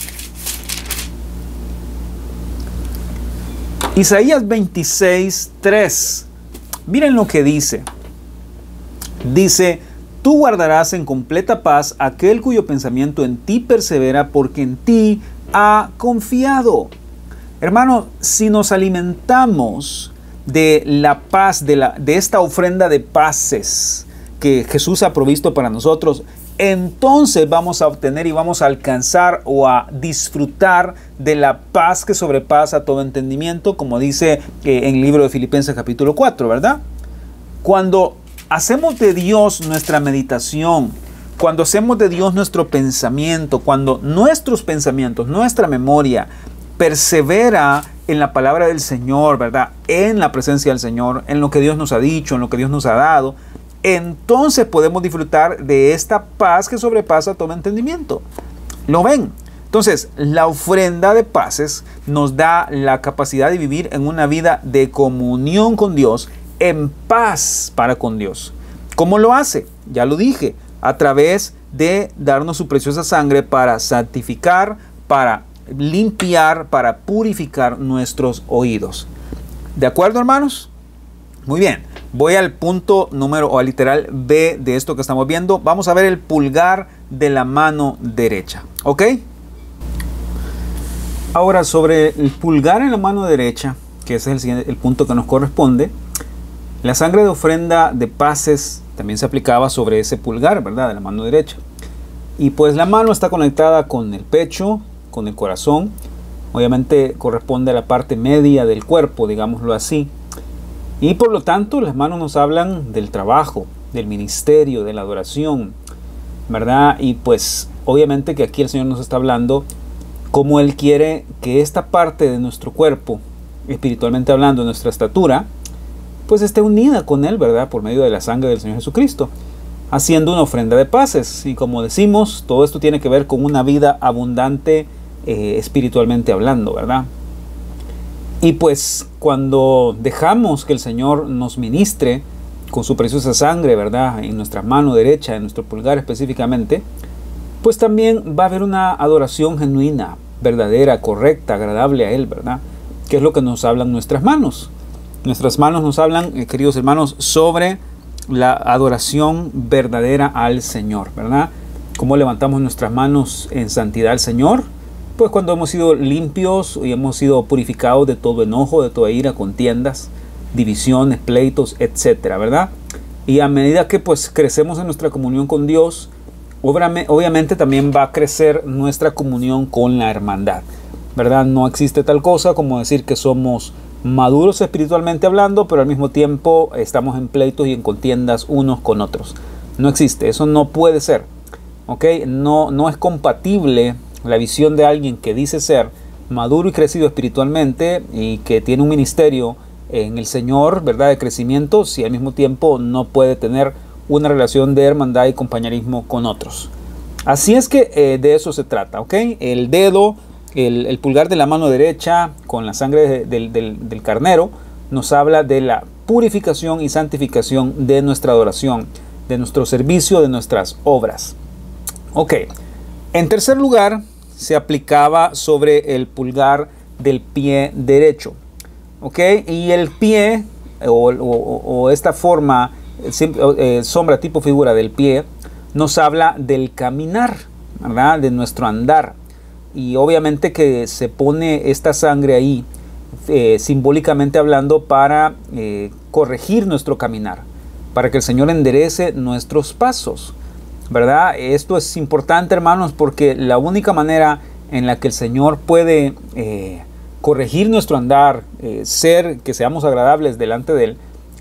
S1: Isaías 26, 3. Miren lo que dice. Dice, tú guardarás en completa paz aquel cuyo pensamiento en ti persevera porque en ti ha confiado. Hermano, si nos alimentamos de la paz, de esta ofrenda de paces que Jesús ha provisto para nosotros, entonces vamos a obtener y vamos a alcanzar o a disfrutar de la paz que sobrepasa todo entendimiento, como dice en el libro de Filipenses capítulo 4, ¿verdad? Cuando hacemos de Dios nuestra meditación, cuando hacemos de Dios nuestro pensamiento, cuando nuestros pensamientos, nuestra memoria persevera en la palabra del Señor, ¿verdad? En la presencia del Señor, en lo que Dios nos ha dicho, en lo que Dios nos ha dado, entonces podemos disfrutar de esta paz que sobrepasa todo entendimiento. ¿Lo ven? Entonces, la ofrenda de paces nos da la capacidad de vivir en una vida de comunión con Dios, en paz para con Dios. ¿Cómo lo hace? Ya lo dije, a través de darnos su preciosa sangre para santificar, para limpiar, para purificar nuestros oídos. ¿De acuerdo, hermanos? Muy bien, voy al punto número o al literal B de esto que estamos viendo. Vamos a ver el pulgar de la mano derecha, ¿ok? Ahora, sobre el pulgar en la mano derecha, que ese es el punto que nos corresponde, la sangre de ofrenda de paces también se aplicaba sobre ese pulgar, ¿verdad? De la mano derecha. Y pues la mano está conectada con el pecho, con el corazón. Obviamente corresponde a la parte media del cuerpo, digámoslo así. Y por lo tanto las manos nos hablan del trabajo, del ministerio, de la adoración, ¿verdad? Y pues obviamente que aquí el Señor nos está hablando cómo Él quiere que esta parte de nuestro cuerpo, espiritualmente hablando, nuestra estatura, pues esté unida con Él, ¿verdad? Por medio de la sangre del Señor Jesucristo, haciendo una ofrenda de paces. Y como decimos, todo esto tiene que ver con una vida abundante espiritualmente hablando, ¿verdad? Y pues cuando dejamos que el Señor nos ministre con su preciosa sangre, ¿verdad? En nuestra mano derecha, en nuestro pulgar específicamente, pues también va a haber una adoración genuina, verdadera, correcta, agradable a Él, ¿verdad? Que es lo que nos hablan nuestras manos. Nuestras manos nos hablan, queridos hermanos, sobre la adoración verdadera al Señor, ¿verdad? ¿Cómo levantamos nuestras manos en santidad al Señor? Pues cuando hemos sido limpios y hemos sido purificados de todo enojo, de toda ira, contiendas, divisiones, pleitos, etcétera, ¿verdad? Y a medida que pues crecemos en nuestra comunión con Dios, obviamente también va a crecer nuestra comunión con la hermandad, ¿verdad? No existe tal cosa como decir que somos maduros espiritualmente hablando, pero al mismo tiempo estamos en pleitos y en contiendas unos con otros. No existe, eso no puede ser, ¿ok? No es compatible la visión de alguien que dice ser maduro y crecido espiritualmente y que tiene un ministerio en el Señor, ¿verdad?, de crecimiento, si al mismo tiempo no puede tener una relación de hermandad y compañerismo con otros. Así es que de eso se trata, ¿ok? El dedo, el pulgar de la mano derecha con la sangre del carnero nos habla de la purificación y santificación de nuestra adoración, de nuestro servicio, de nuestras obras. Ok, en tercer lugar se aplicaba sobre el pulgar del pie derecho. ¿Ok? Y el pie o esta forma, sombra tipo figura del pie, nos habla del caminar, ¿verdad?, de nuestro andar. Y obviamente que se pone esta sangre ahí, simbólicamente hablando, para corregir nuestro caminar, para que el Señor enderece nuestros pasos, ¿verdad? Esto es importante, hermanos, porque la única manera en la que el Señor puede corregir nuestro andar, que seamos agradables delante de Él,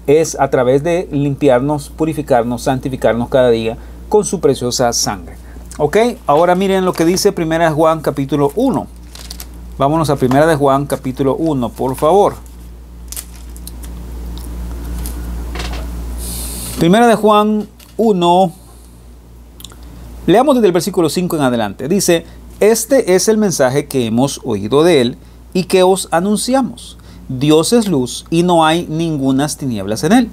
S1: es a través de limpiarnos, purificarnos, santificarnos cada día con su preciosa sangre. Ok, ahora miren lo que dice 1 Juan capítulo 1. Vámonos a 1 Juan capítulo 1, por favor. 1 Juan 1, leamos desde el versículo 5 en adelante. Dice: este es el mensaje que hemos oído de Él y que os anunciamos. Dios es luz y no hay ningunas tinieblas en Él.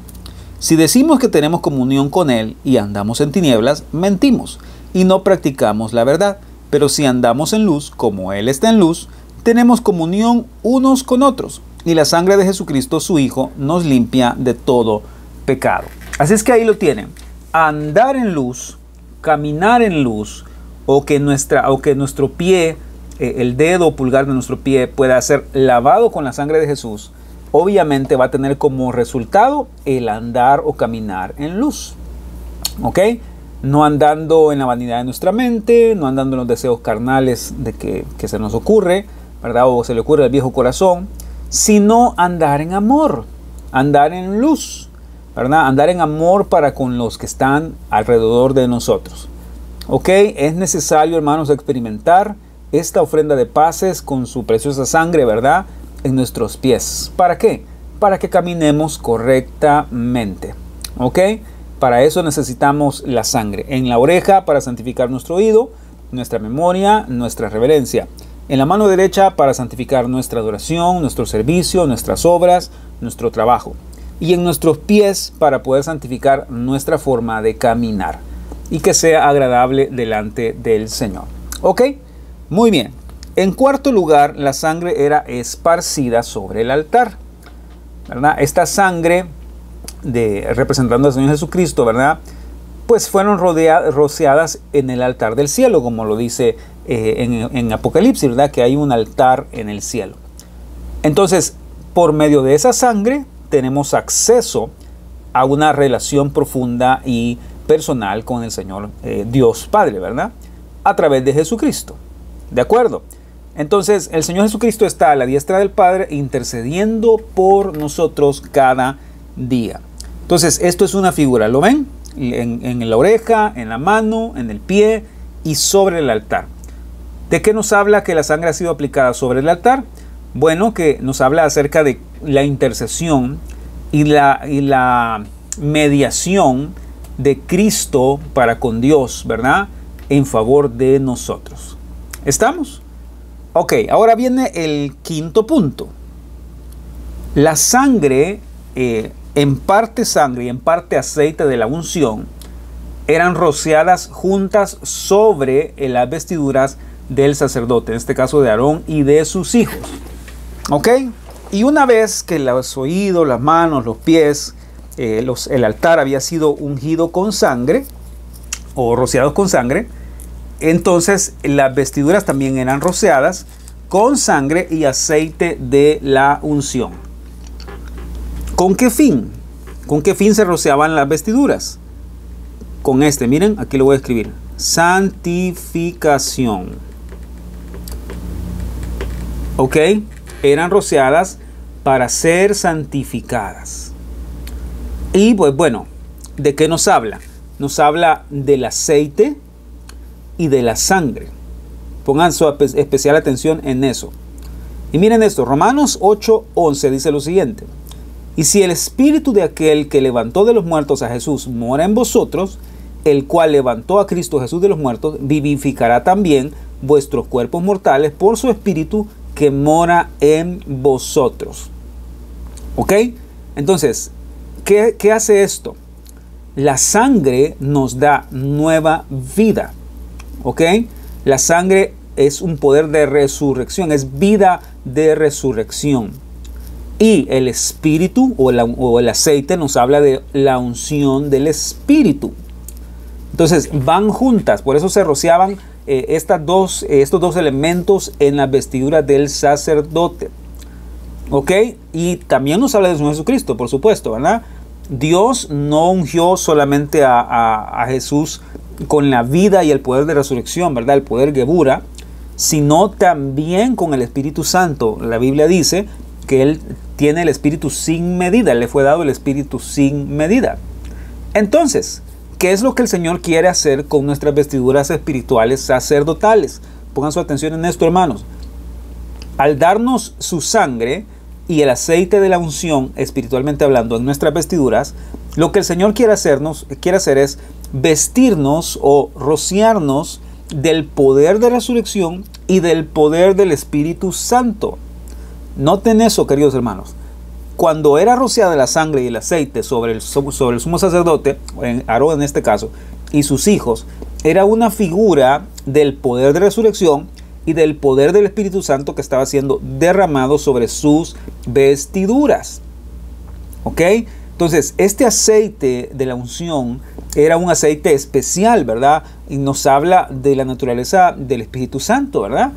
S1: Si decimos que tenemos comunión con Él y andamos en tinieblas, mentimos y no practicamos la verdad. Pero si andamos en luz, como Él está en luz, tenemos comunión unos con otros, y la sangre de Jesucristo, su Hijo, nos limpia de todo pecado. Así es que ahí lo tienen. Andar en luz, caminar en luz, o que nuestro pie, el dedo o pulgar de nuestro pie pueda ser lavado con la sangre de Jesús, obviamente va a tener como resultado el andar o caminar en luz. ¿Ok? No andando en la vanidad de nuestra mente, no andando en los deseos carnales de que se nos ocurre, ¿verdad?, o se le ocurre al viejo corazón, sino andar en amor, andar en luz, ¿verdad?, andar en amor para con los que están alrededor de nosotros. ¿Ok? Es necesario, hermanos, experimentar esta ofrenda de paces con su preciosa sangre, ¿verdad?, en nuestros pies. ¿Para qué? Para que caminemos correctamente. ¿Ok? Para eso necesitamos la sangre. En la oreja para santificar nuestro oído, nuestra memoria, nuestra reverencia. En la mano derecha para santificar nuestra adoración, nuestro servicio, nuestras obras, nuestro trabajo. Y en nuestros pies para poder santificar nuestra forma de caminar y que sea agradable delante del Señor. ¿Ok? Muy bien. En cuarto lugar, la sangre era esparcida sobre el altar, ¿verdad? Esta sangre representando al Señor Jesucristo, ¿verdad?, pues fueron rociadas en el altar del cielo, como lo dice en Apocalipsis, ¿verdad?, que hay un altar en el cielo. Entonces, por medio de esa sangre tenemos acceso a una relación profunda y personal con el Señor Dios Padre, ¿verdad?, a través de Jesucristo. ¿De acuerdo? Entonces, el Señor Jesucristo está a la diestra del Padre intercediendo por nosotros cada día. Entonces, esto es una figura, ¿lo ven? En la oreja, en la mano, en el pie y sobre el altar. ¿De qué nos habla que la sangre ha sido aplicada sobre el altar? Bueno, que nos habla acerca de la intercesión y la mediación de Cristo para con Dios, ¿verdad?, en favor de nosotros. ¿Estamos? Ok, ahora viene el quinto punto. La sangre, en parte sangre y en parte aceite de la unción, eran rociadas juntas sobre las vestiduras del sacerdote, en este caso de Aarón y de sus hijos. ¿Ok? Y una vez que los oídos, las manos, los pies, el altar había sido ungido con sangre o rociado con sangre, Entonces las vestiduras también eran rociadas con sangre y aceite de la unción. ¿Con qué fin? ¿Con qué fin se rociaban las vestiduras? Con miren, aquí lo voy a escribir. Santificación. ¿Ok? Eran rociadas para ser santificadas. Y pues bueno, ¿de qué nos habla? Nos habla del aceite y de la sangre. Pongan su especial atención en eso. Y miren esto, Romanos 8:11 dice lo siguiente. Y si el espíritu de aquel que levantó de los muertos a Jesús mora en vosotros, el cual levantó a Cristo Jesús de los muertos, vivificará también vuestros cuerpos mortales por su espíritu que mora en vosotros. ¿Ok? Entonces, ¿qué hace esto? La sangre nos da nueva vida. ¿Ok? La sangre es un poder de resurrección, es vida de resurrección. Y el espíritu o el aceite nos habla de la unción del espíritu. Entonces van juntas, por eso se rociaban estos dos elementos en las vestiduras del sacerdote. ¿Ok? Y también nos habla de Señor Jesucristo, por supuesto, ¿verdad? Dios no ungió solamente a Jesús con la vida y el poder de resurrección, ¿verdad? El poder Gebura, sino también con el Espíritu Santo. La Biblia dice que Él tiene el Espíritu sin medida, le fue dado el Espíritu sin medida. Entonces, ¿qué es lo que el Señor quiere hacer con nuestras vestiduras espirituales sacerdotales? Pongan su atención en esto, hermanos. Al darnos su sangre y el aceite de la unción, espiritualmente hablando, en nuestras vestiduras, lo que el Señor quiere hacer es vestirnos o rociarnos del poder de resurrección y del poder del Espíritu Santo. Noten eso, queridos hermanos. Cuando era rociada la sangre y el aceite sobre el sumo sacerdote, Aarón en este caso, y sus hijos, era una figura del poder de resurrección y del poder del Espíritu Santo que estaba siendo derramado sobre sus vestiduras. ¿Ok? Entonces, este aceite de la unción era un aceite especial, ¿verdad? Y nos habla de la naturaleza del Espíritu Santo, ¿verdad?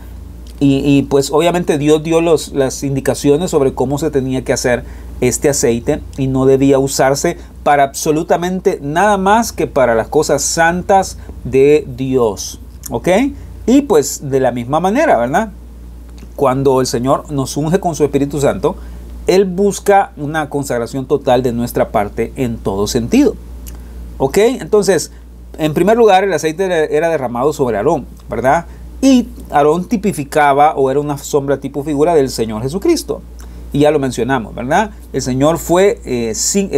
S1: Y pues obviamente Dios dio las indicaciones sobre cómo se tenía que hacer este aceite y no debía usarse para absolutamente nada más que para las cosas santas de Dios. ¿Ok? Y pues de la misma manera, ¿verdad? Cuando el Señor nos unge con su Espíritu Santo, Él busca una consagración total de nuestra parte en todo sentido. ¿Ok? Entonces, en primer lugar, el aceite era derramado sobre Aarón, ¿verdad? Y Aarón tipificaba o era una sombra tipo figura del Señor Jesucristo. Y ya lo mencionamos, ¿verdad? El Señor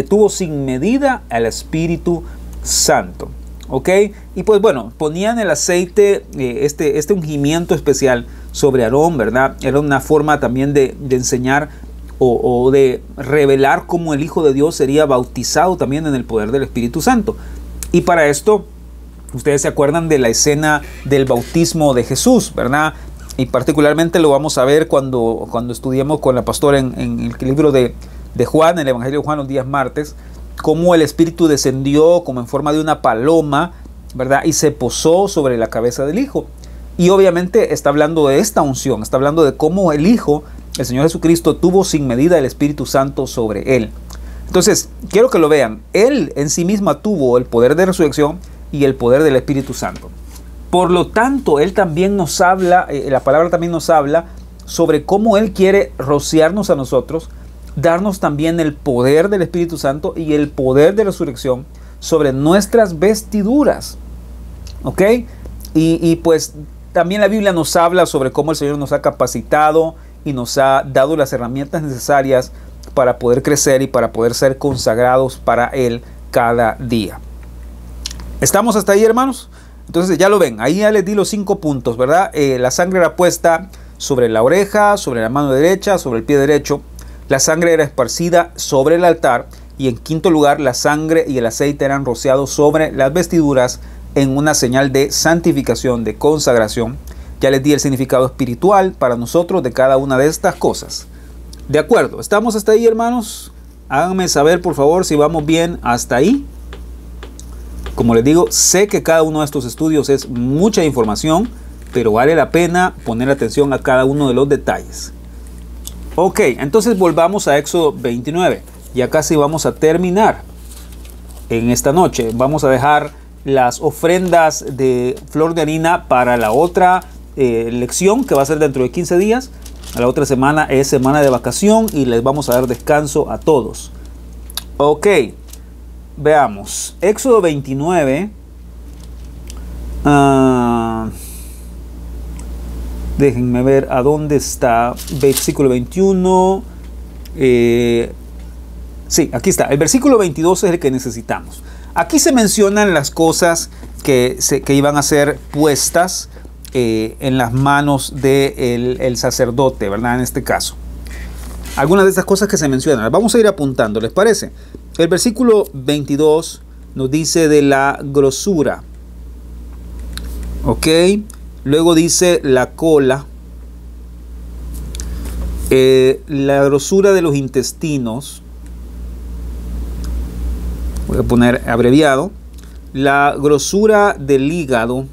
S1: tuvo sin medida al Espíritu Santo. ¿Ok? Y pues bueno, ponían el aceite, este ungimiento especial sobre Aarón, ¿verdad? Era una forma también de enseñar o de revelar cómo el Hijo de Dios sería bautizado también en el poder del Espíritu Santo. Y para esto, ustedes se acuerdan de la escena del bautismo de Jesús, ¿verdad? Y particularmente lo vamos a ver cuando estudiemos con la pastora en el libro de Juan, el Evangelio de Juan, los días martes, cómo el Espíritu descendió como en forma de una paloma, ¿verdad? Y se posó sobre la cabeza del Hijo. Y obviamente está hablando de esta unción, está hablando de cómo el Hijo, el Señor Jesucristo, tuvo sin medida el Espíritu Santo sobre Él. Entonces, quiero que lo vean. Él en sí misma tuvo el poder de resurrección y el poder del Espíritu Santo. Por lo tanto, Él también nos habla, la palabra también nos habla sobre cómo Él quiere rociarnos a nosotros, darnos también el poder del Espíritu Santo y el poder de resurrección sobre nuestras vestiduras. ¿Ok? Y pues también la Biblia nos habla sobre cómo el Señor nos ha capacitado y nos ha dado las herramientas necesarias para poder crecer y para poder ser consagrados para Él cada día. ¿Estamos hasta ahí, hermanos? Entonces ya lo ven, ahí ya les di los 5 puntos, ¿verdad? La sangre era puesta sobre la oreja, sobre la mano derecha, sobre el pie derecho. La sangre era esparcida sobre el altar. Y en quinto lugar, la sangre y el aceite eran rociados sobre las vestiduras en una señal de santificación, de consagración. Ya les di el significado espiritual para nosotros de cada una de estas cosas. ¿De acuerdo? ¿Estamos hasta ahí, hermanos? Háganme saber, por favor, si vamos bien hasta ahí. Como les digo, sé que cada uno de estos estudios es mucha información, pero vale la pena poner atención a cada uno de los detalles. Ok, entonces volvamos a Éxodo 29. Ya casi vamos a terminar en esta noche. Vamos a dejar las ofrendas de flor de harina para la otra lección, que va a ser dentro de 15 días. La otra semana es semana de vacación y les vamos a dar descanso a todos. Ok, veamos. Éxodo 29. Déjenme ver a dónde está. Versículo 21. Sí, aquí está. El versículo 22 es el que necesitamos. Aquí se mencionan las cosas que iban a ser puestas en las manos del sacerdote, ¿verdad? En este caso. Algunas de estas cosas que se mencionan. Las vamos a ir apuntando, ¿les parece? El versículo 22 nos dice de la grosura. Ok. Luego dice la cola. La grosura de los intestinos. Voy a poner abreviado. La grosura del hígado.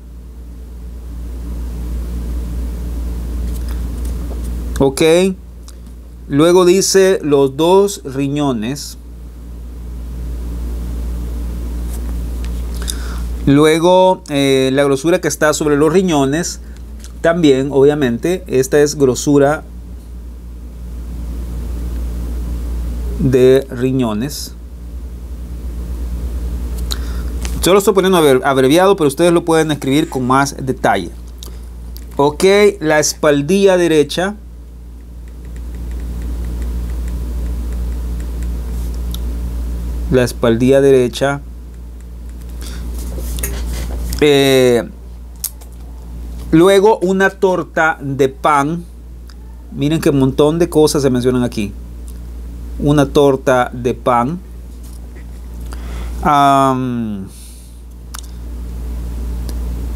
S1: Ok. Luego dice los 2 riñones. Luego la grosura que está sobre los riñones. También, obviamente, esta es grosura de riñones. Yo lo estoy poniendo abreviado, pero ustedes lo pueden escribir con más detalle. Ok, la espaldilla derecha. La espaldilla derecha. Luego una torta de pan. Miren qué montón de cosas se mencionan aquí. Una torta de pan.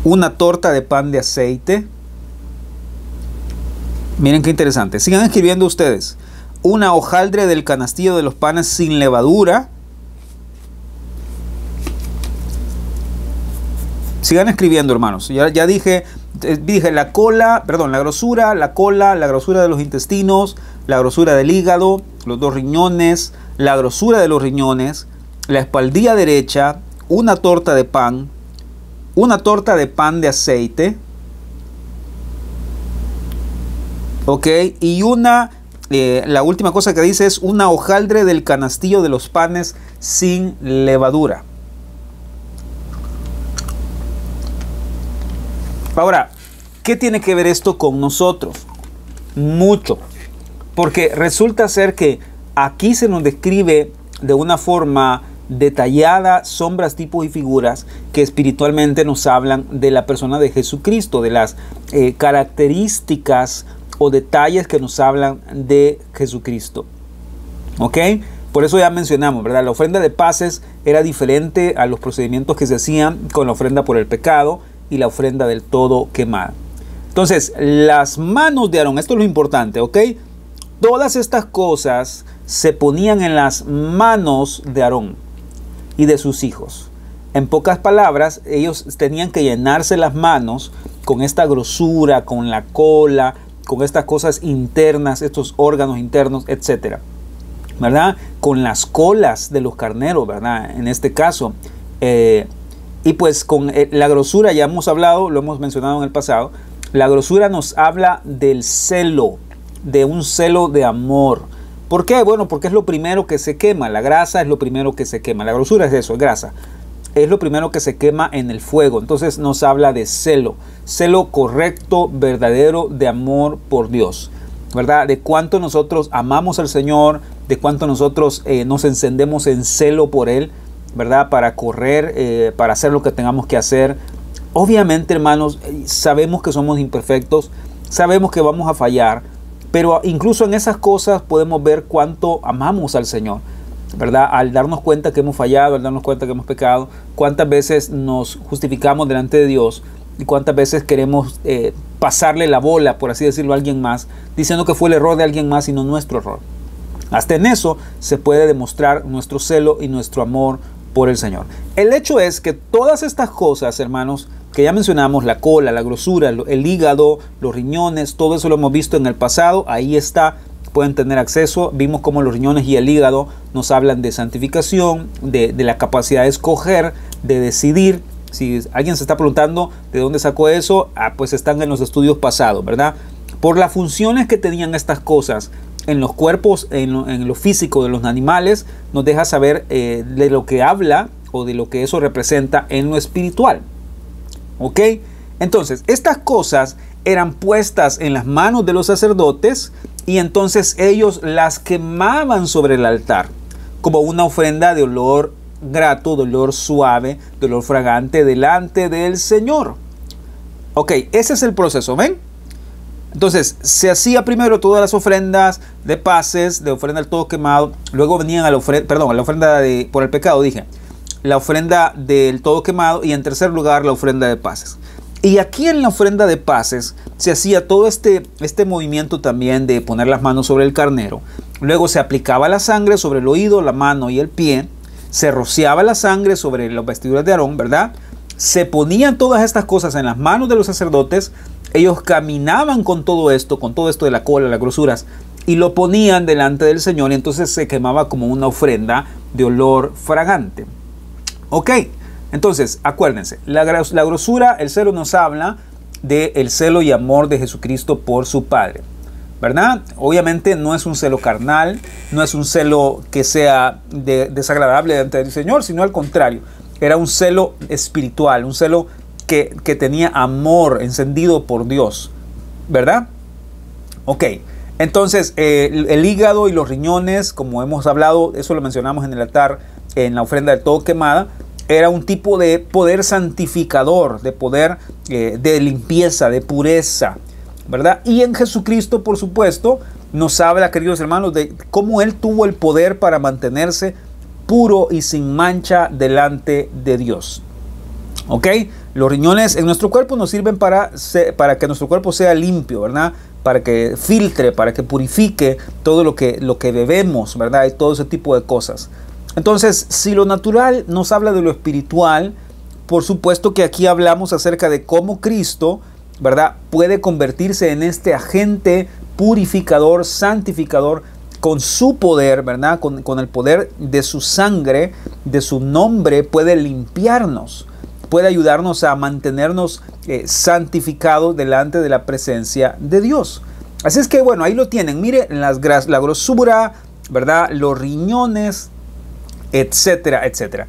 S1: Una torta de pan de aceite. Miren qué interesante. Sigan escribiendo ustedes. Una hojaldre del canastillo de los panes sin levadura. Sigan escribiendo, hermanos. Ya dije la cola, perdón, la grosura, la cola, la grosura de los intestinos, la grosura del hígado, los 2 riñones, la grosura de los riñones, la espaldilla derecha, una torta de pan, una torta de pan de aceite, ok, y la última cosa que dice es una hojaldre del canastillo de los panes sin levadura. Ahora, ¿qué tiene que ver esto con nosotros? Mucho, porque resulta ser que aquí se nos describe de una forma detallada sombras, tipos y figuras que espiritualmente nos hablan de la persona de Jesucristo, de las características o detalles que nos hablan de Jesucristo. ¿Ok? Por eso ya mencionamos, ¿verdad? La ofrenda de paces era diferente a los procedimientos que se hacían con la ofrenda por el pecado y la ofrenda del todo quemada. Entonces, las manos de Aarón, esto es lo importante, ¿ok? Todas estas cosas se ponían en las manos de Aarón y de sus hijos. En pocas palabras, ellos tenían que llenarse las manos con esta grosura, con la cola, con estas cosas internas, estos órganos internos, etcétera, ¿verdad? Con las colas de los carneros, ¿verdad? En este caso. Y pues con la grosura, ya hemos hablado, lo hemos mencionado en el pasado, la grosura nos habla del celo, de un celo de amor. ¿Por qué? Bueno, porque es lo primero que se quema, la grasa es lo primero que se quema, la grosura es eso, es grasa. Es lo primero que se quema en el fuego, entonces nos habla de celo correcto, verdadero, de amor por Dios, ¿verdad? De cuánto nosotros amamos al Señor, de cuánto nosotros nos encendemos en celo por Él, ¿verdad? Para correr, para hacer lo que tengamos que hacer. Obviamente, hermanos, sabemos que somos imperfectos, sabemos que vamos a fallar, pero incluso en esas cosas podemos ver cuánto amamos al Señor, ¿verdad? Al darnos cuenta que hemos fallado, al darnos cuenta que hemos pecado, cuántas veces nos justificamos delante de Dios y cuántas veces queremos pasarle la bola, por así decirlo, a alguien más, diciendo que fue el error de alguien más y no nuestro error. Hasta en eso se puede demostrar nuestro celo y nuestro amor por el Señor. El hecho es que todas estas cosas, hermanos, que ya mencionamos, la cola, la grosura, el hígado, los riñones, todo eso lo hemos visto en el pasado, ahí está, pueden tener acceso. Vimos cómo los riñones y el hígado nos hablan de santificación, de la capacidad de escoger, de decidir. Si alguien se está preguntando de dónde sacó eso, pues están en los estudios pasados, ¿verdad? Por las funciones que tenían estas cosas en los cuerpos, en lo físico de los animales, nos deja saber de lo que habla o de lo que eso representa en lo espiritual. ¿Ok? Entonces, estas cosas eran puestas en las manos de los sacerdotes y entonces ellos las quemaban sobre el altar como una ofrenda de olor grato, de olor suave, de olor fragante delante del Señor. Ok, ese es el proceso, ¿ven? Entonces, se hacía primero todas las ofrendas de paces, de ofrenda del todo quemado. Luego venían a la ofrenda por el pecado, dije. La ofrenda del todo quemado y en tercer lugar la ofrenda de paces. Y aquí en la ofrenda de paces se hacía todo este movimiento también de poner las manos sobre el carnero. Luego se aplicaba la sangre sobre el oído, la mano y el pie. Se rociaba la sangre sobre las vestiduras de Aarón, ¿verdad? Se ponían todas estas cosas en las manos de los sacerdotes. Ellos caminaban con todo esto de la cola, las grosuras, y lo ponían delante del Señor y entonces se quemaba como una ofrenda de olor fragante. Ok, entonces acuérdense, la grosura, el celo nos habla del celo y amor de Jesucristo por su Padre, ¿verdad? Obviamente no es un celo carnal, no es un celo que sea desagradable delante del Señor, sino al contrario, era un celo espiritual, un celo que tenía amor encendido por Dios, ¿verdad? Ok, entonces el hígado y los riñones, como hemos hablado, eso lo mencionamos en el altar, en la ofrenda del todo quemada, era un tipo de poder santificador, de poder de limpieza, de pureza, ¿verdad? Y en Jesucristo, por supuesto, nos habla, queridos hermanos, de cómo Él tuvo el poder para mantenerse puro y sin mancha delante de Dios. ¿Ok? Los riñones en nuestro cuerpo nos sirven para que nuestro cuerpo sea limpio, ¿verdad? Para que filtre, para que purifique todo lo que bebemos, ¿verdad? Y todo ese tipo de cosas. Entonces, si lo natural nos habla de lo espiritual, por supuesto que aquí hablamos acerca de cómo Cristo, ¿verdad?, puede convertirse en este agente purificador, santificador, con su poder, ¿verdad?, con el poder de su sangre, de su nombre, puede limpiarnos, puede ayudarnos a mantenernos santificados delante de la presencia de Dios. Así es que, bueno, ahí lo tienen. Mire, la grosura, ¿verdad?, los riñones, etcétera, etcétera.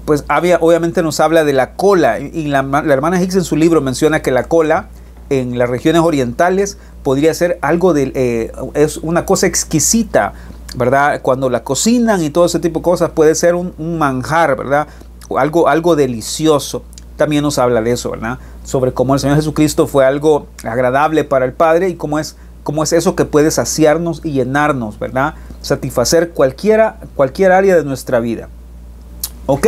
S1: Pues obviamente nos habla de la cola, y la hermana Hicks en su libro menciona que la cola en las regiones orientales podría ser algo es una cosa exquisita, ¿verdad? Cuando la cocinan y todo ese tipo de cosas puede ser un manjar, ¿verdad? Algo delicioso. También nos habla de eso, ¿verdad? Sobre cómo el Señor Jesucristo fue algo agradable para el Padre y cómo es eso que puede saciarnos y llenarnos, ¿verdad? Satisfacer cualquier área de nuestra vida. ¿Ok?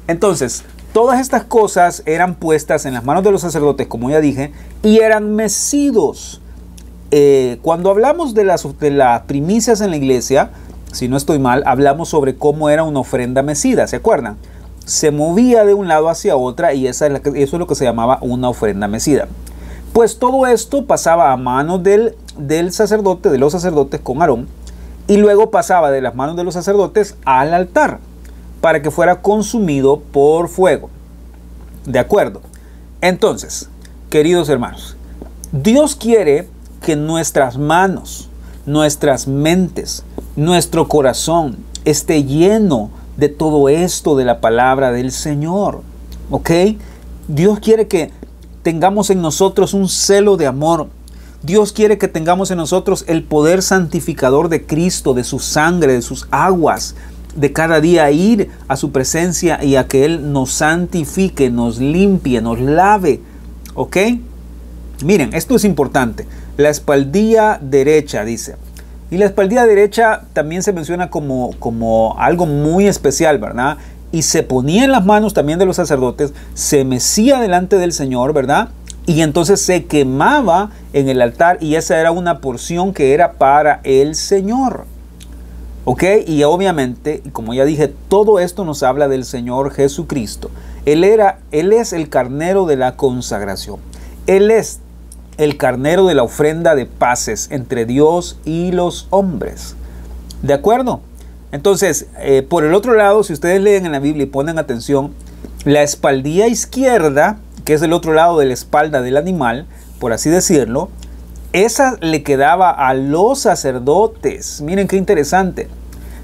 S1: Entonces, todas estas cosas eran puestas en las manos de los sacerdotes, como ya dije, y eran mecidos. Cuando hablamos de las primicias en la iglesia, si no estoy mal, hablamos sobre cómo era una ofrenda mecida, ¿se acuerdan? Se movía de un lado hacia otra y eso es lo que se llamaba una ofrenda mecida. Pues todo esto pasaba a manos de los sacerdotes con Aarón, y luego pasaba de las manos de los sacerdotes al altar para que fuera consumido por fuego. ¿De acuerdo? Entonces, queridos hermanos, Dios quiere que nuestras manos, nuestras mentes, nuestro corazón esté lleno de todo esto de la palabra del Señor. ¿Ok? Dios quiere que tengamos en nosotros un celo de amor. Dios quiere que tengamos en nosotros el poder santificador de Cristo, de su sangre, de sus aguas, de cada día ir a su presencia y a que Él nos santifique, nos limpie, nos lave. ¿Ok? Miren, esto es importante. La espaldilla derecha, dice. Y la espaldilla derecha también se menciona como algo muy especial, ¿verdad? Y se ponía en las manos también de los sacerdotes, se mecía delante del Señor, ¿verdad? Y entonces se quemaba en el altar y esa era una porción que era para el Señor. ¿Ok? Y obviamente, como ya dije, todo esto nos habla del Señor Jesucristo. Él es el carnero de la consagración. Él es el carnero de la ofrenda de paces entre Dios y los hombres. ¿De acuerdo? Entonces, por el otro lado, si ustedes leen en la Biblia y ponen atención, la espaldilla izquierda, que es el otro lado de la espalda del animal, por así decirlo, esa le quedaba a los sacerdotes. Miren qué interesante.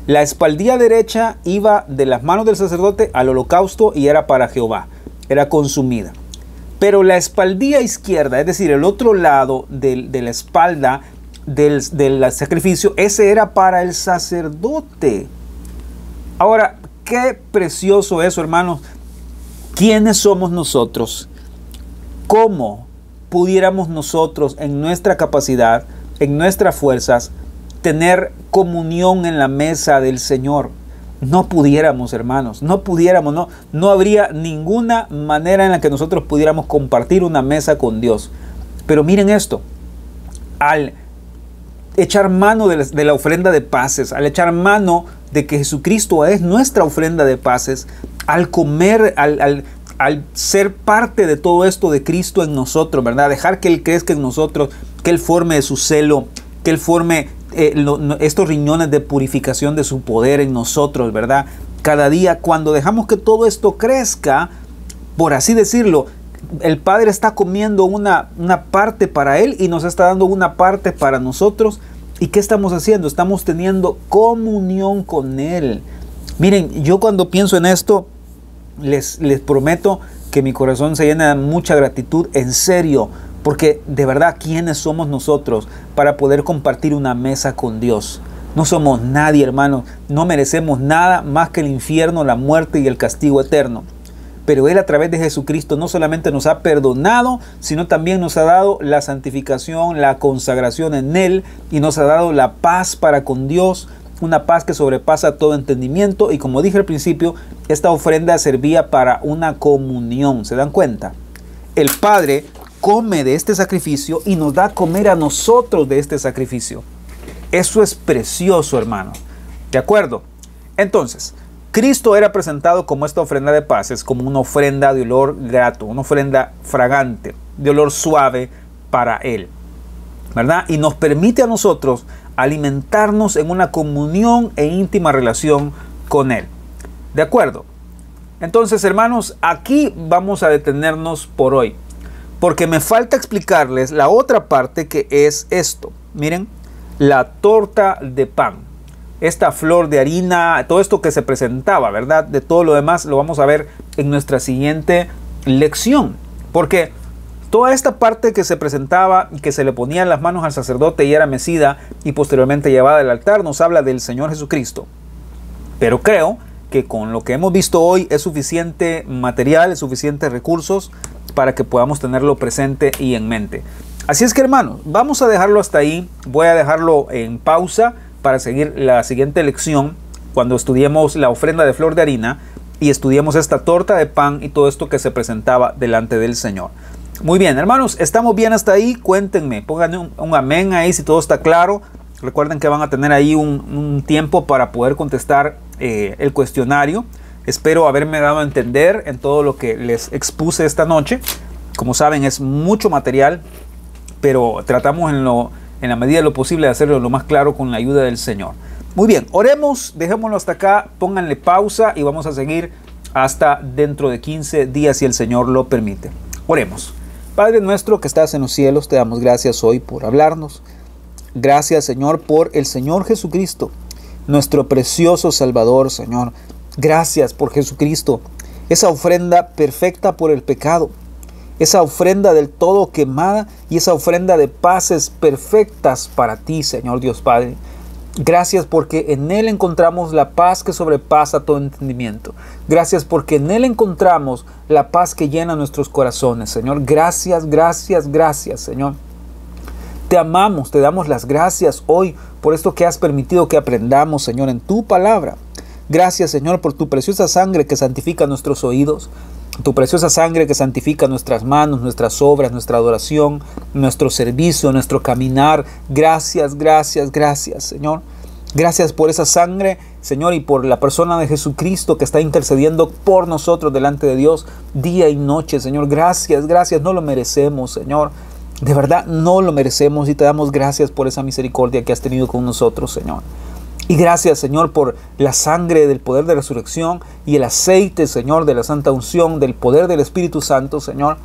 S1: La espaldilla derecha iba de las manos del sacerdote al holocausto y era para Jehová. Era consumida. Pero la espaldilla izquierda, es decir, el otro lado de la espalda del sacrificio, ese era para el sacerdote. Ahora, qué precioso eso, hermanos. ¿Quiénes somos nosotros? ¿Cómo pudiéramos nosotros en nuestra capacidad, en nuestras fuerzas, tener comunión en la mesa del Señor? No pudiéramos, hermanos, no pudiéramos, no habría ninguna manera en la que nosotros pudiéramos compartir una mesa con Dios. Pero miren esto, al echar mano de la ofrenda de paces, al echar mano de que Jesucristo es nuestra ofrenda de paces, al comer, al ser parte de todo esto de Cristo en nosotros, ¿verdad? Dejar que Él crezca en nosotros, que Él forme de su celo, que Él forme estos riñones de purificación de su poder en nosotros, ¿verdad? Cada día, cuando dejamos que todo esto crezca, por así decirlo, el Padre está comiendo una parte para Él y nos está dando una parte para nosotros. ¿Y qué estamos haciendo? Estamos teniendo comunión con Él. Miren, yo cuando pienso en esto, les prometo que mi corazón se llena de mucha gratitud, en serio, porque de verdad, ¿quiénes somos nosotros para poder compartir una mesa con Dios? No somos nadie, hermano, no merecemos nada más que el infierno, la muerte y el castigo eterno. Pero Él, a través de Jesucristo, no solamente nos ha perdonado, sino también nos ha dado la santificación, la consagración en Él, y nos ha dado la paz para con Dios, una paz que sobrepasa todo entendimiento. Y como dije al principio, esta ofrenda servía para una comunión. ¿Se dan cuenta? El Padre come de este sacrificio y nos da a comer a nosotros de este sacrificio. Eso es precioso, hermano. ¿De acuerdo? Entonces, Cristo era presentado como esta ofrenda de paces, como una ofrenda de olor grato, una ofrenda fragante, de olor suave para Él, ¿verdad? Y nos permite a nosotros alimentarnos en una comunión e íntima relación con Él. ¿De acuerdo? Entonces, hermanos, aquí vamos a detenernos por hoy, porque me falta explicarles la otra parte, que es esto. Miren, la torta de pan, esta flor de harina, todo esto que se presentaba, ¿verdad? De todo lo demás lo vamos a ver en nuestra siguiente lección, porque toda esta parte que se presentaba y que se le ponía en las manos al sacerdote y era mecida y posteriormente llevada al altar, nos habla del Señor Jesucristo. Pero creo que con lo que hemos visto hoy es suficiente material, es suficientes recursos para que podamos tenerlo presente y en mente. Así es que, hermanos, vamos a dejarlo hasta ahí. Voy a dejarlo en pausa para seguir la siguiente lección, cuando estudiemos la ofrenda de flor de harina y estudiemos esta torta de pan y todo esto que se presentaba delante del Señor. Muy bien, hermanos, ¿estamos bien hasta ahí? Cuéntenme, pongan un amén ahí si todo está claro. Recuerden que van a tener ahí un tiempo para poder contestar el cuestionario. Espero haberme dado a entender en todo lo que les expuse esta noche. Como saben, es mucho material, pero tratamos en la medida de lo posible de hacerlo lo más claro con la ayuda del Señor. Muy bien, oremos, dejémoslo hasta acá, pónganle pausa y vamos a seguir hasta dentro de 15 días si el Señor lo permite. Oremos. Padre nuestro que estás en los cielos, te damos gracias hoy por hablarnos. Gracias, Señor, por el Señor Jesucristo, nuestro precioso Salvador, Señor. Gracias por Jesucristo, esa ofrenda perfecta por el pecado, esa ofrenda del todo quemada y esa ofrenda de paces perfectas para ti, Señor Dios Padre. Gracias porque en Él encontramos la paz que sobrepasa todo entendimiento. Gracias porque en Él encontramos la paz que llena nuestros corazones, Señor. Gracias, gracias, gracias, Señor. Te amamos, te damos las gracias hoy por esto que has permitido que aprendamos, Señor, en tu palabra. Gracias, Señor, por tu preciosa sangre que santifica nuestros oídos, tu preciosa sangre que santifica nuestras manos, nuestras obras, nuestra adoración, nuestro servicio, nuestro caminar. Gracias, gracias, gracias, Señor. Gracias por esa sangre, Señor, y por la persona de Jesucristo que está intercediendo por nosotros delante de Dios día y noche, Señor. Gracias, gracias. No lo merecemos, Señor. De verdad, no lo merecemos y te damos gracias por esa misericordia que has tenido con nosotros, Señor. Y gracias, Señor, por la sangre del poder de resurrección y el aceite, Señor, de la santa unción, del poder del Espíritu Santo, Señor,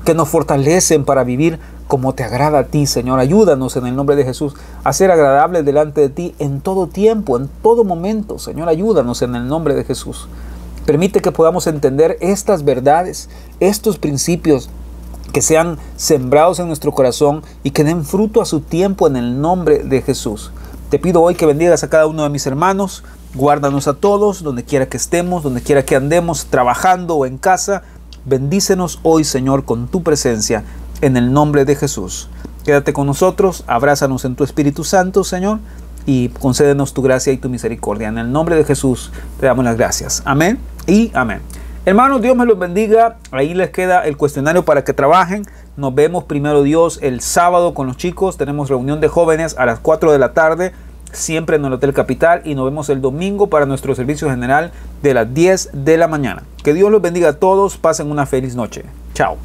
S1: que nos fortalecen para vivir como te agrada a ti, Señor. Ayúdanos en el nombre de Jesús a ser agradables delante de ti en todo tiempo, en todo momento, Señor. Ayúdanos en el nombre de Jesús. Permite que podamos entender estas verdades, estos principios que sean sembrados en nuestro corazón y que den fruto a su tiempo en el nombre de Jesús. Te pido hoy que bendigas a cada uno de mis hermanos. Guárdanos a todos, donde quiera que estemos, donde quiera que andemos, trabajando o en casa. Bendícenos hoy, Señor, con tu presencia, en el nombre de Jesús. Quédate con nosotros, abrázanos en tu Espíritu Santo, Señor, y concédenos tu gracia y tu misericordia. En el nombre de Jesús te damos las gracias. Amén y amén. Hermanos, Dios me los bendiga. Ahí les queda el cuestionario para que trabajen. Nos vemos, primero Dios, el sábado con los chicos. Tenemos reunión de jóvenes a las 4 de la tarde, siempre en el Hotel Capital, y nos vemos el domingo para nuestro servicio general de las 10 de la mañana. Que Dios los bendiga a todos. Pasen una feliz noche. Chao.